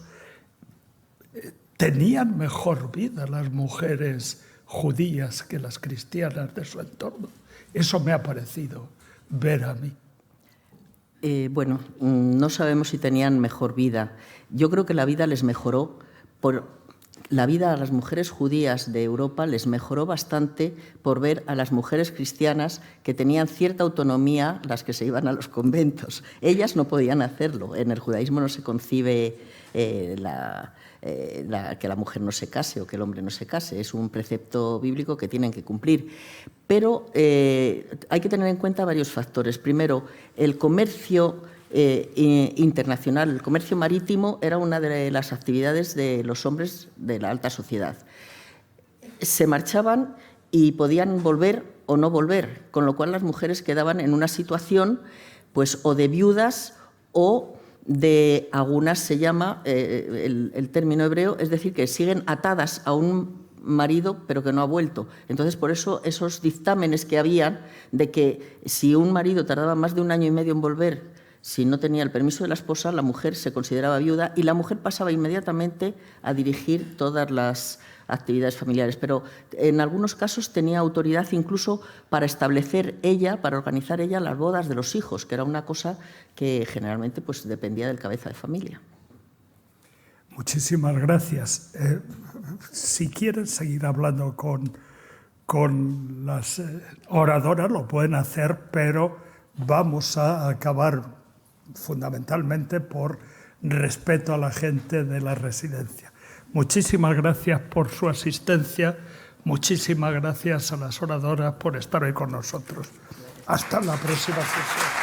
¿Tenían mejor vida las mujeres judías que las cristianas de su entorno? Eso me ha parecido ver a mí. Bueno, no sabemos si tenían mejor vida. Yo creo que la vida les mejoró. La vida a las mujeres judías de Europa les mejoró bastante por ver a las mujeres cristianas que tenían cierta autonomía, las que se iban a los conventos. Ellas no podían hacerlo. En el judaísmo no se concibe que la mujer no se case o que el hombre no se case. Es un precepto bíblico que tienen que cumplir. Pero hay que tener en cuenta varios factores. Primero, el comercio internacional, el comercio marítimo era una de las actividades de los hombres de la alta sociedad. Se marchaban y podían volver o no volver, con lo cual las mujeres quedaban en una situación pues o de viudas o de agunas, se llama el término hebreo, es decir, que siguen atadas a un marido pero que no ha vuelto. Entonces, por eso esos dictámenes que habían de que si un marido tardaba más de 1 año y medio en volver, si no tenía el permiso de la esposa, la mujer se consideraba viuda y la mujer pasaba inmediatamente a dirigir todas las actividades familiares. Pero en algunos casos tenía autoridad incluso para establecer ella, para organizar ella las bodas de los hijos, que era una cosa que generalmente pues, dependía del cabeza de familia. Muchísimas gracias. Si quieren seguir hablando con las oradoras, lo pueden hacer, pero vamos a acabar fundamentalmente por respeto a la gente de la residencia. Muchísimas gracias por su asistencia, muchísimas gracias a las oradoras por estar hoy con nosotros. Hasta la próxima sesión.